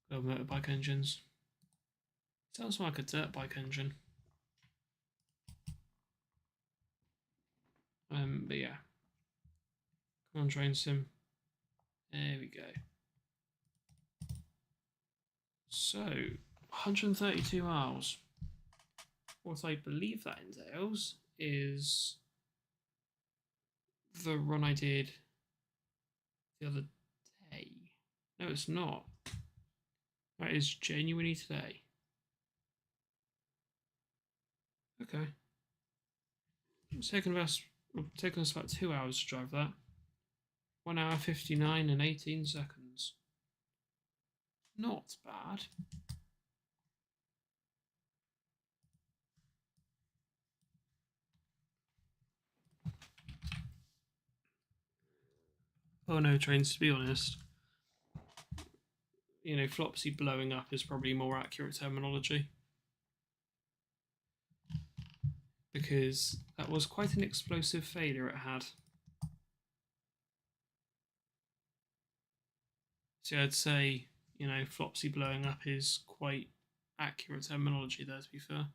Got motorbike engines. Sounds like a dirt bike engine. But yeah. Come on, train sim. There we go. So, 132 miles. What I believe that entails is the run I did the other day. No, it's not. That is genuinely today. Okay. It's taken us about 2 hours to drive that. 1 hour 59 and 18 seconds. Not bad. Oh no, trains, to be honest. You know, Flopsy blowing up is probably more accurate terminology. Because that was quite an explosive failure it had. So I'd say, you know, Flopsy blowing up is quite accurate terminology there, to be fair.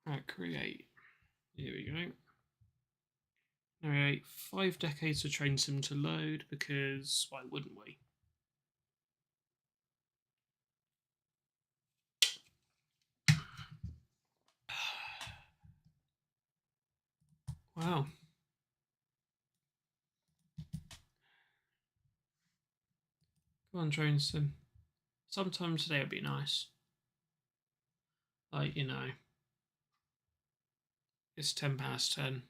Right, create. Here we go. Alright, 5 decades of train sim to load because why wouldn't we? Wow. Come on, train sim. Sometime today would be nice. Like, you know, it's 10 past 10.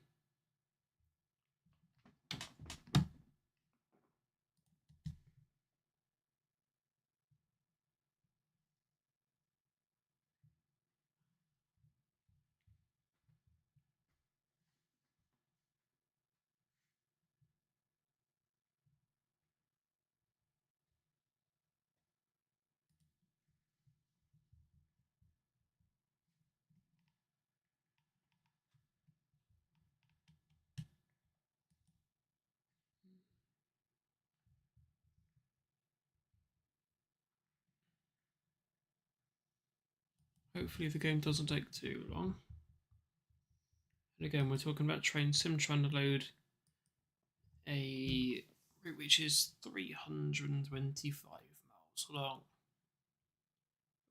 Hopefully the game doesn't take too long. And again, we're talking about train sim trying to load a route which is 325 miles long.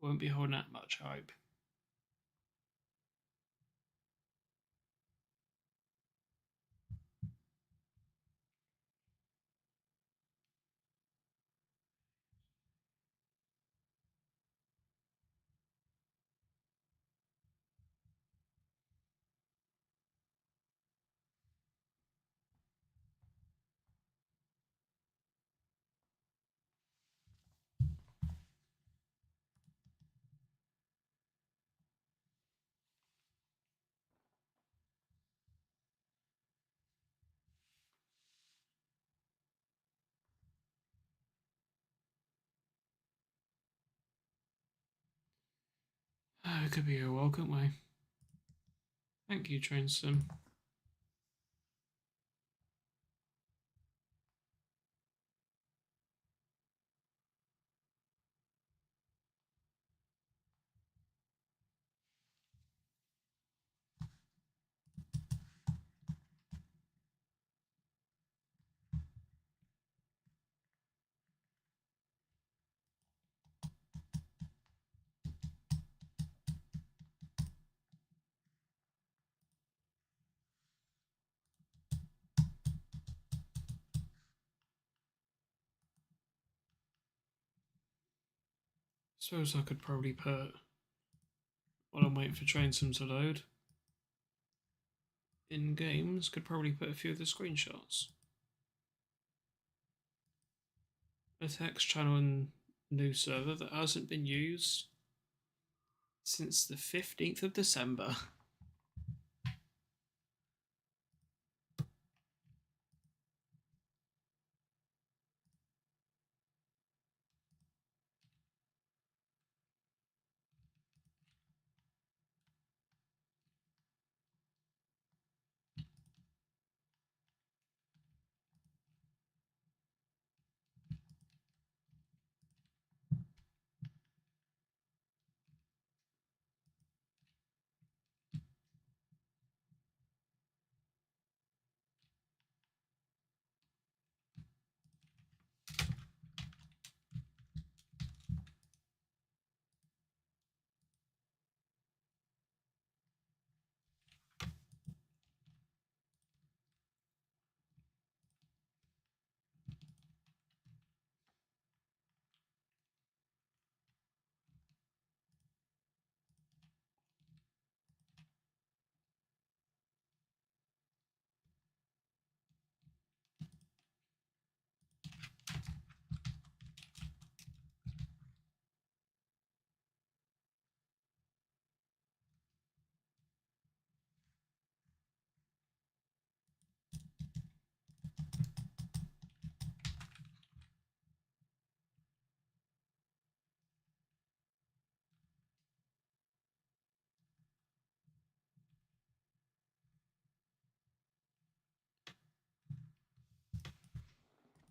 Won't be holding that much hope. It could be a while, couldn't we? Thank you, train sim. Suppose I could probably put, while I'm waiting for Trainsim to load, in games, could probably put a few of the screenshots. A text channel in new server that hasn't been used since the 15th of December.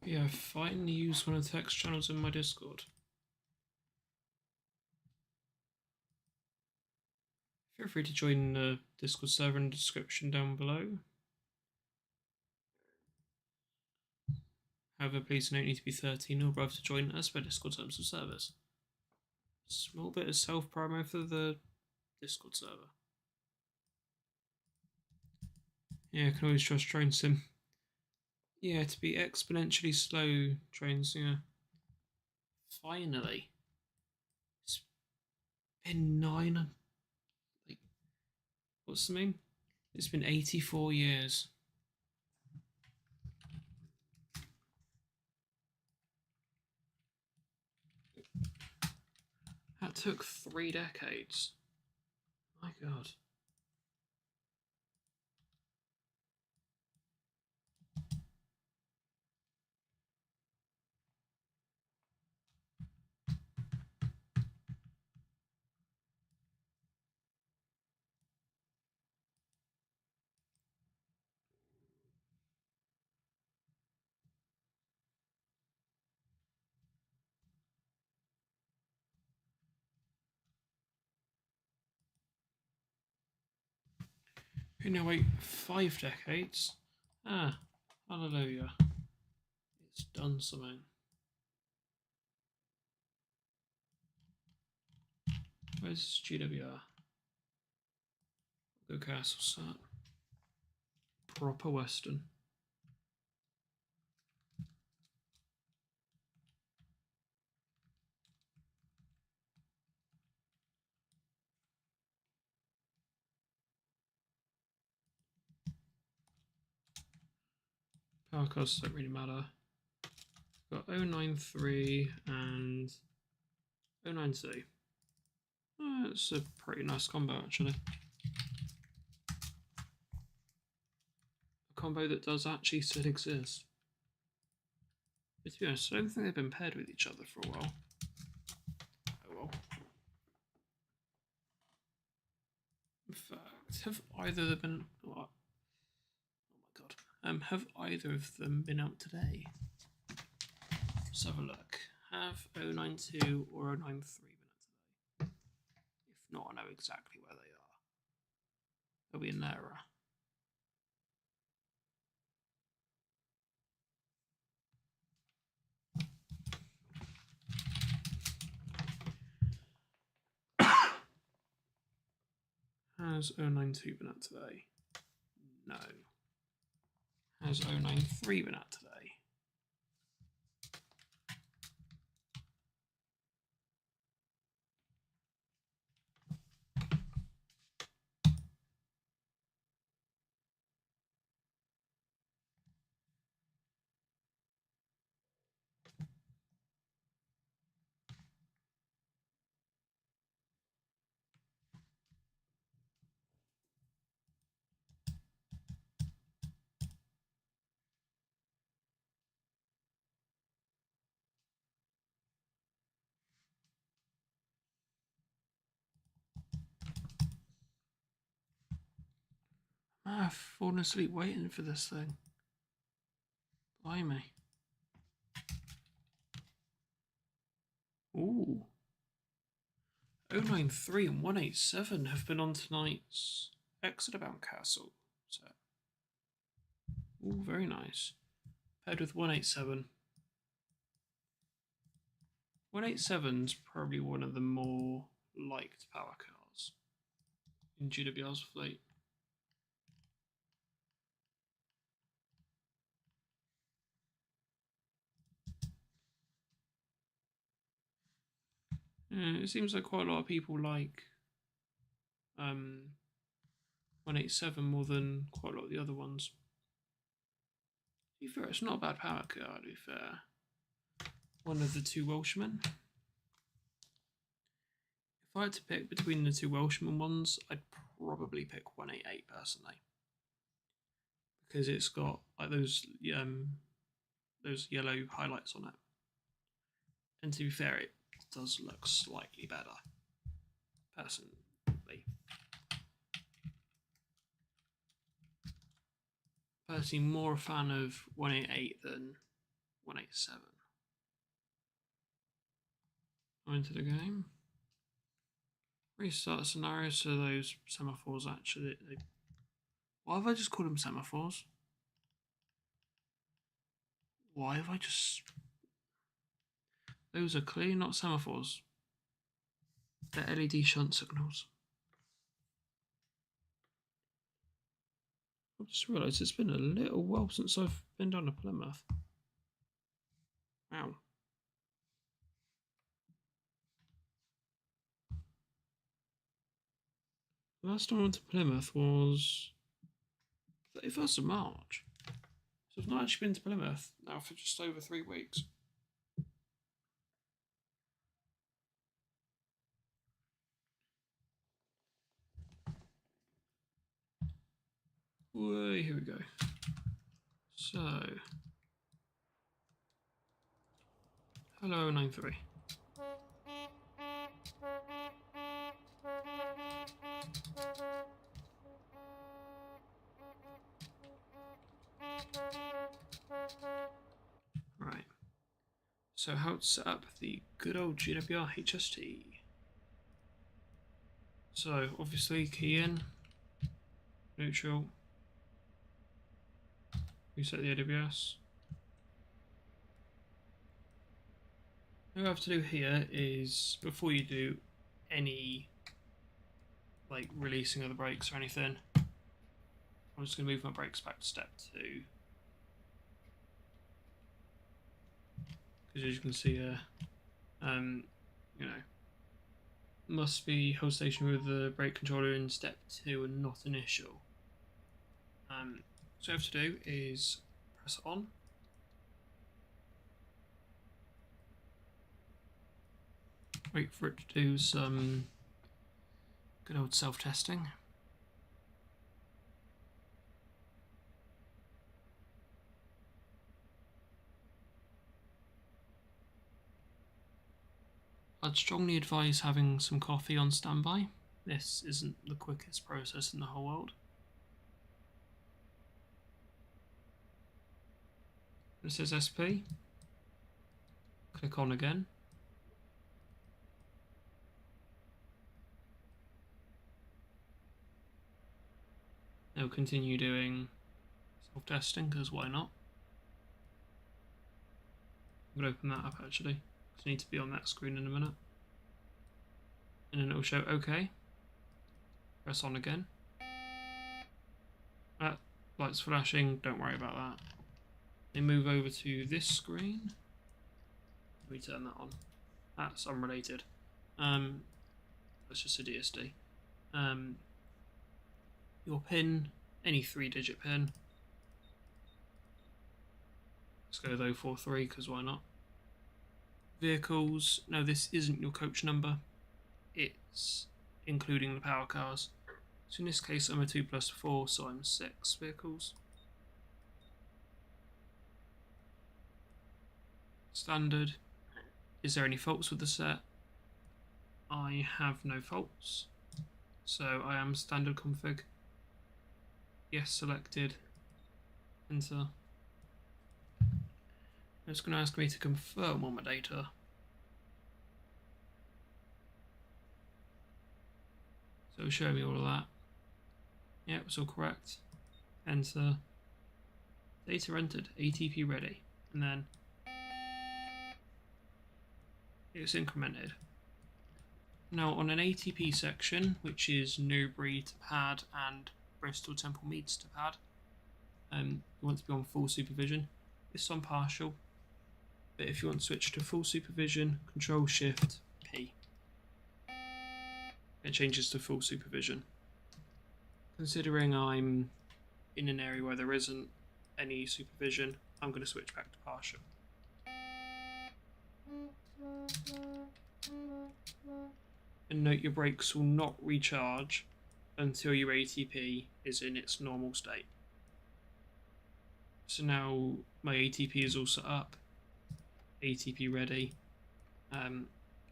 Yeah, I finally used one of the text channels in my Discord. Feel free to join the Discord server in the description down below. However, please don't need to be 13 or above to join as per Discord terms of service. Small bit of self-promo for the Discord server. Yeah, I can always trust Train Sim. Yeah, to be exponentially slow trains, yeah. Finally. It's been what's the mean? It's been 84 years. That took 3 decades. My god. Okay, now wait, 5 decades? Ah, hallelujah. It's done something. Where's GWR? Go Castle Sat. Proper Western. Power costs don't really matter. Got 093 and 092. It's a pretty nice combo actually. A combo that does actually still exist. But to be honest, I don't think they've been paired with each other for a while. Oh well. In fact, have either of them been... What? Oh my god. Have either of them been out today? Let's have a look. Have 092 or 093 been out today? If not, I know exactly where they are. They'll be in there. Has 092 been out today? No. Has 093 been out today? I've fallen asleep waiting for this thing. Blimey. Ooh. 093 and 187 have been on tonight's Exeter-bound Castle set. Ooh, very nice. Paired with 187. 187's probably one of the more liked power cars in GWR's fleet. Yeah, it seems like quite a lot of people like 187 more than quite a lot of the other ones. To be fair, it's not a bad power car, to be fair. One of the two Welshmen. If I had to pick between the two Welshman ones, I'd probably pick 188 personally. Because it's got like those yellow highlights on it. And to be fair, it does look slightly better. Personally. Personally, more a fan of 188 than 187. Into the game. Restart scenario so those semaphores actually. Why have I just called them semaphores? Why have I just. Those are clearly not semaphores. They're LED shunt signals. I just realised it's been a little while since I've been down to Plymouth. Wow. Last time I went to Plymouth was 31st of March. So I've not actually been to Plymouth now for just over 3 weeks. Whoa, here we go. So, hello 93. Right. So how to set up the good old GWR HST. So obviously key in, neutral, reset the AWS. What you have to do here is, before you do any like releasing of the brakes or anything, I'm just going to move my brakes back to step 2. Because as you can see here, you know, must be hold station with the brake controller in step 2 and not initial. So what you have to do is press on. Wait for it to do some good old self-testing. I'd strongly advise having some coffee on standby. This isn't the quickest process in the whole world. It says SP. Click on again. It'll continue doing self-testing, because why not? I'm going to open that up actually, because I need to be on that screen in a minute. And then it'll show OK. Press on again. That light's flashing, don't worry about that. Then move over to this screen. Let me turn that on. That's unrelated. That's just a DSD. Your PIN, any 3-digit PIN. Let's go with 043 because why not? Vehicles, no, this isn't your coach number. It's including the power cars. So in this case, I'm a 2+4, so I'm 6 vehicles. Standard. Is there any faults with the set? I have no faults. So I am standard config. Yes selected. Enter. It's going to ask me to confirm all my data. So it'll show me all of that. Yeah, it's all correct. Enter. Data entered. ATP ready. And then it's incremented. Now on an ATP section, which is Newbury to pad and Bristol Temple Meads to pad, you want to be on full supervision. It's on partial, but if you want to switch to full supervision, Control Shift P. It changes to full supervision. Considering I'm in an area where there isn't any supervision, I'm going to switch back to partial. And note your brakes will not recharge until your ATP is in its normal state. So now my ATP is all set up, ATP ready,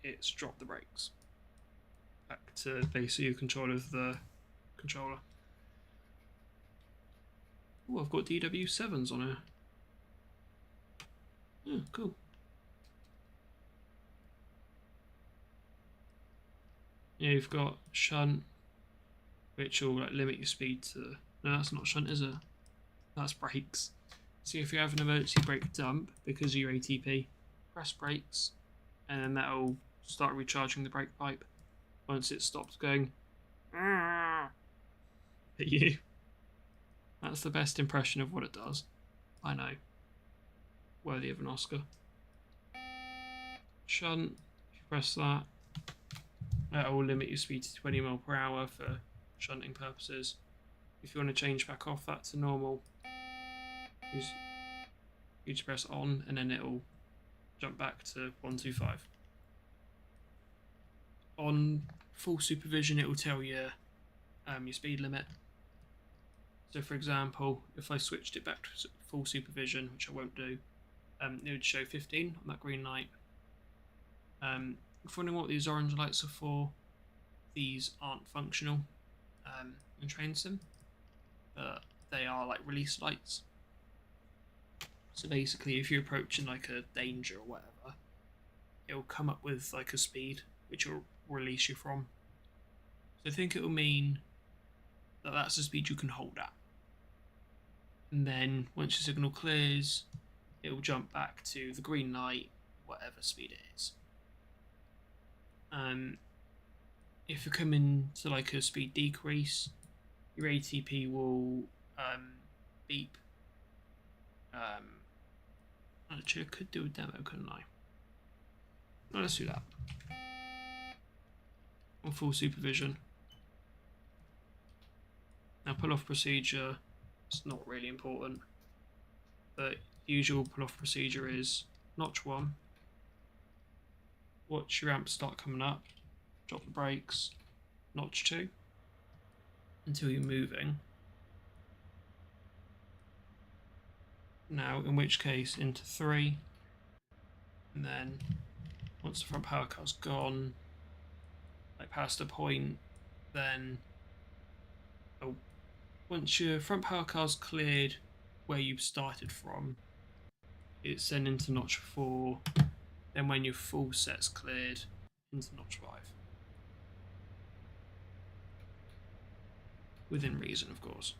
it's dropped the brakes. Back to basically control of the controller. Oh, I've got DW7s on here. Yeah, cool. Yeah, you've got shunt, which will like limit your speed to. No, that's not shunt, is it? That's brakes. So if you have an emergency brake dump because of your ATP, press brakes, and then that'll start recharging the brake pipe. Once it stops going, at you. That's the best impression of what it does. I know. Worthy of an Oscar. Shunt, if you press that, that will limit your speed to 20 mph for shunting purposes. If you want to change back off that to normal, you just press on and then it'll jump back to 125. On full supervision, it will tell you your speed limit. So for example, if I switched it back to full supervision, which I won't do, it would show 15 on that green light. If you're wondering what these orange lights are for, these aren't functional in train sim, but they are like release lights. So basically, if you're approaching like a danger or whatever, it'll come up with like a speed which will release you from. So I think it will mean that that's the speed you can hold at. And then once your signal clears, it will jump back to the green light, whatever speed it is. If you're coming to like a speed decrease, your ATP will beep. Actually, I could do a demo, couldn't I? No, let's do that. On full supervision. Now, pull-off procedure, it's not really important, but the usual pull-off procedure is notch 1, watch your amps start coming up, drop the brakes, notch 2, until you're moving. Now, in which case, into 3, and then once the front power car's gone, like past a point, then once your front power car's cleared where you started from, it's then into notch 4, then when your full set's cleared, into notch 5. Within reason, of course.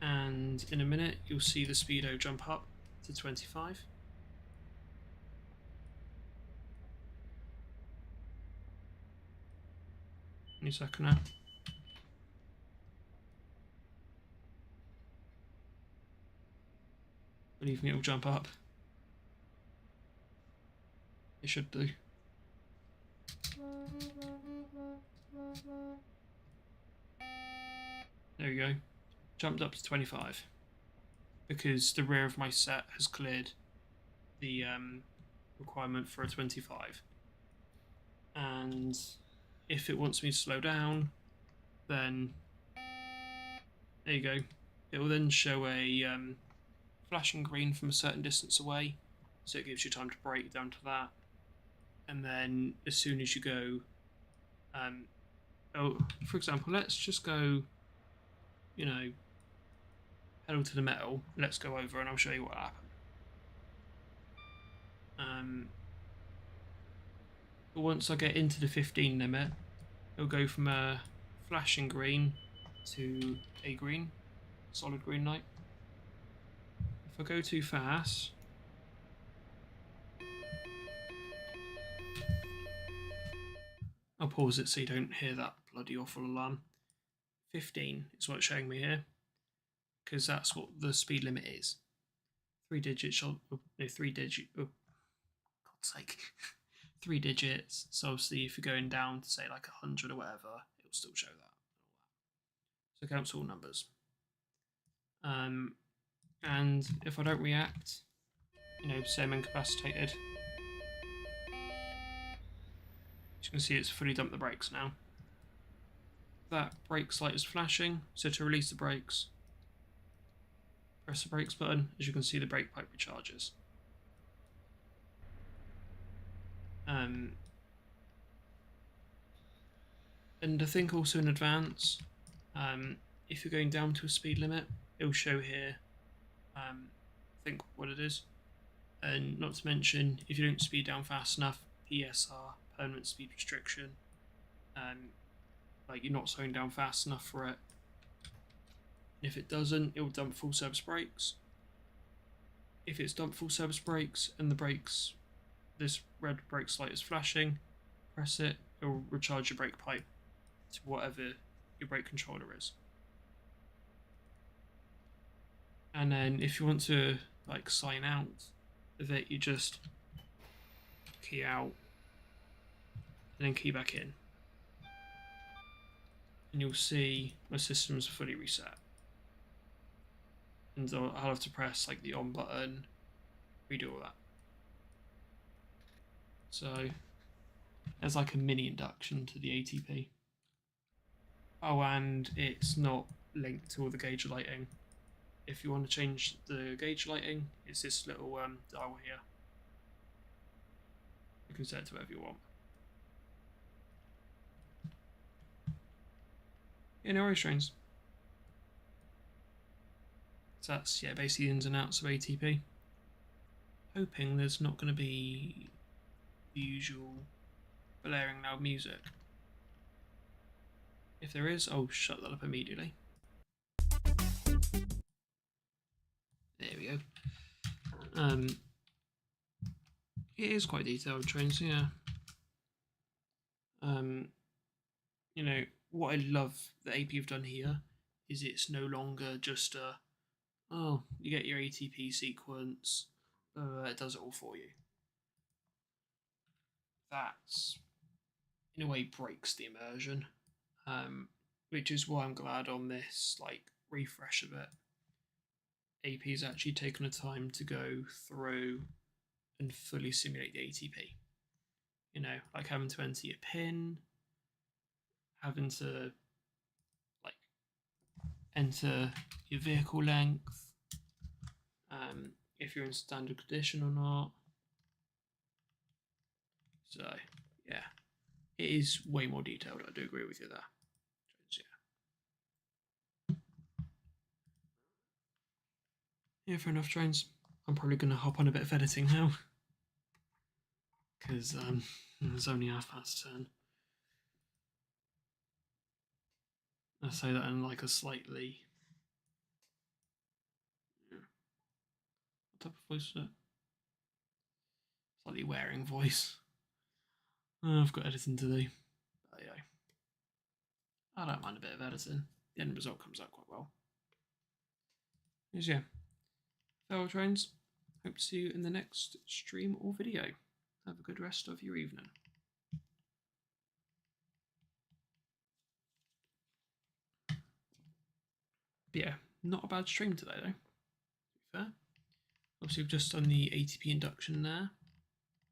And in a minute, you'll see the speedo jump up to 25. Any second now. Believe me, it'll jump up. It should do. There we go. Jumped up to 25. Because the rear of my set has cleared the requirement for a 25. And if it wants me to slow down, then there you go. It will then show a flashing green from a certain distance away, so it gives you time to brake down to that. And then as soon as you go, for example, let's just go you know, pedal to the metal, let's go over and I'll show you what happened. But once I get into the 15 limit, it'll go from a flashing green to a green, solid green light. If I go too fast, I'll pause it so you don't hear that bloody awful alarm. 15 is what's showing me here, because that's what the speed limit is. 3 digits, no, 3 digits, oh, God's sake. 3 digits, so obviously if you're going down to say like 100 or whatever, it'll still show that. So it counts all numbers. And if I don't react, you know, say I'm incapacitated, as you can see it's fully dumped the brakes now. That brakes light is flashing, so to release the brakes, press the brakes button. As you can see, the brake pipe recharges. And I think also in advance, if you're going down to a speed limit, it'll show here, I think what it is. And not to mention, if you don't speed down fast enough, PSR, permanent speed restriction, like you're not slowing down fast enough for it. And if it doesn't, it will dump full service brakes. If it's dumped full service brakes and the brakes, this red brakes light is flashing, press it, it will recharge your brake pipe to whatever your brake controller is. And then if you want to like sign out of it, you just key out and then key back in. And you'll see my system's fully reset. And I'll have to press like the on button, redo all that. So there's like a mini induction to the ATP. Oh, and it's not linked to all the gauge lighting. If you want to change the gauge lighting, it's this little dial here. You can set it to whatever you want. Yeah, no worries, trains. So that's, yeah, basically the ins and outs of ATP. Hoping there's not going to be the usual blaring loud music. If there is, I'll shut that up immediately. There we go. It is quite detailed, trains, yeah. You know, what I love that AP have done here is it's no longer just a, oh, you get your ATP sequence, it does it all for you. That's, in a way, breaks the immersion, which is why I'm glad on this, like, refresh of it, AP's actually taken the time to go through and fully simulate the ATP. You know, like having to enter your PIN, having to like enter your vehicle length, if you're in standard condition or not. So yeah, it is way more detailed. I do agree with you there. Yeah, fair enough, trains. I'm probably going to hop on a bit of editing now because it's only 10:30. I say that in like a slightly, what type of voice is it? Slightly wearing voice. I've got editing to do. But yeah, I don't mind a bit of editing. The end result comes out quite well. Yes, yeah. Farewell, trains. Hope to see you in the next stream or video. Have a good rest of your evening. But yeah, not a bad stream today though, to be fair. Obviously we've just done the ATP induction there.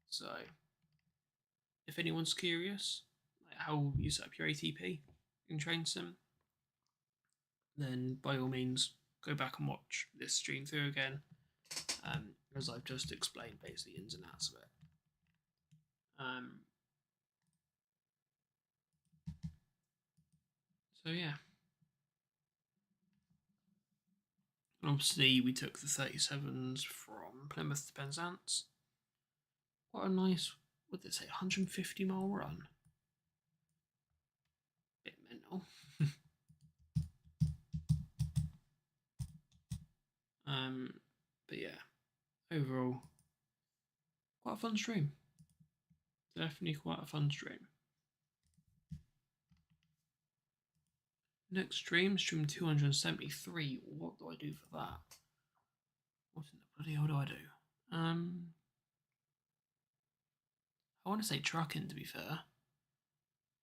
So if anyone's curious like how you set up your ATP in Train Sim, then by all means go back and watch this stream through again, as I've just explained basically the ins and outs of it. So yeah. And obviously, we took the 37s from Plymouth to Penzance. Quite a nice, what did it say, 150-mile run? Bit mental. But yeah, overall, quite a fun stream. Definitely quite a fun stream. Next stream 273. What do I do for that? What in the bloody hell do I do? I want to say trucking, to be fair.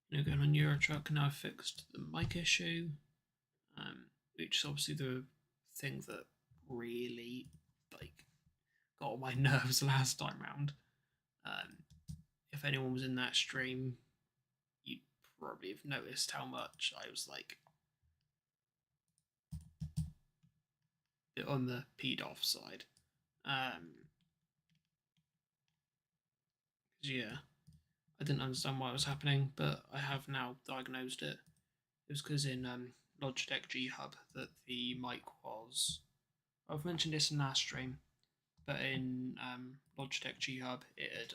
You know, going on Euro Truck, now I've fixed the mic issue, which is obviously the thing that really, like, got on my nerves last time round. If anyone was in that stream, you'd probably have noticed how much I was, like, on the peed off side. Yeah, I didn't understand why it was happening, but I have now diagnosed it. It was because in Logitech G Hub that the mic was. I've mentioned this in last stream, but in Logitech G Hub it had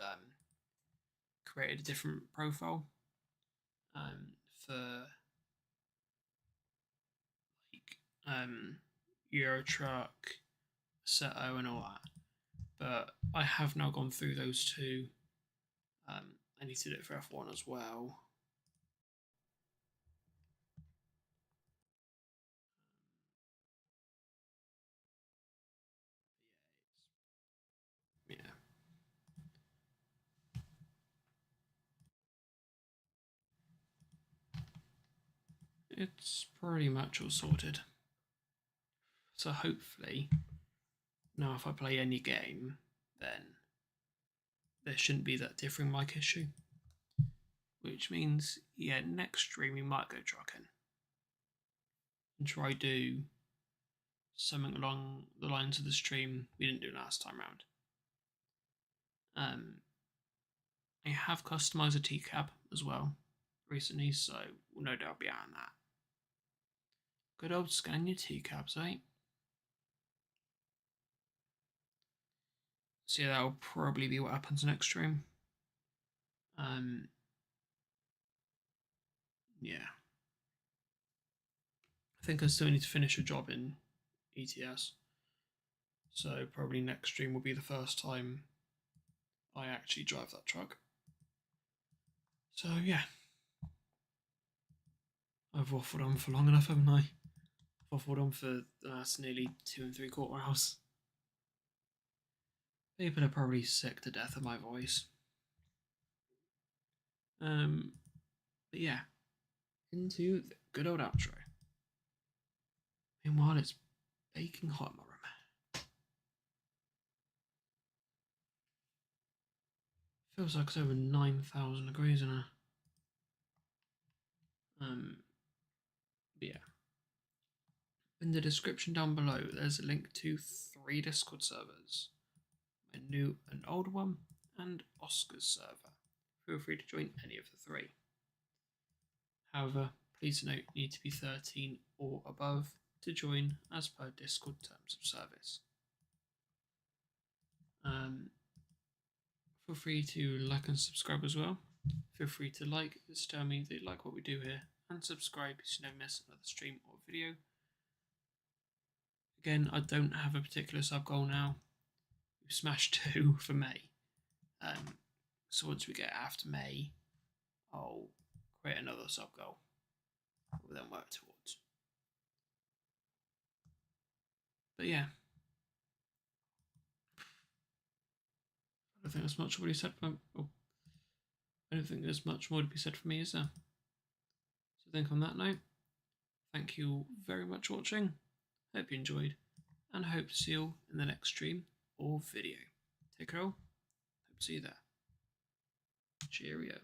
created a different profile for like Euro Truck, Seto, and all that. But I have now gone through those two. I need to do it for F1 as well. Yeah. It's pretty much all sorted. So hopefully, now if I play any game, then there shouldn't be that differing mic issue. Which means, yeah, next stream we might go trucking. And try do something along the lines of the stream we didn't do last time round. I have customized a T-cab as well recently, so we'll no doubt be out on that. Good old Scania T-cabs, eh? So yeah, that'll probably be what happens next stream. Yeah. I think I still need to finish a job in ETS. So probably next stream will be the first time I actually drive that truck. So yeah. I've waffled on for long enough, haven't I? I've waffled on for the last nearly 2 3/4 hours. People are probably sick to death of my voice. But yeah, into the good old outro. Meanwhile, it's baking hot in my room. Feels like it's over 9,000 degrees in here. But yeah. In the description down below, there's a link to 3 Discord servers. A new and old one, and Oscar's server. Feel free to join any of the 3. However, please note you need to be 13 or above to join as per Discord terms of service. Feel free to like and subscribe as well. Feel free to like, just tell me that you like what we do here, and subscribe so you don't miss another stream or video. Again, I don't have a particular sub goal now. We've smashed 2 for May. So once we get after May, I'll create another sub goal we'll then work towards. But yeah, I don't think there's much more to be said for I don't think there's much more to be said for me, is there? So I think on that note, thank you all very much for watching. Hope you enjoyed, and I hope to see you all in the next stream or video. Take care all. Hope to see you there. Cheerio.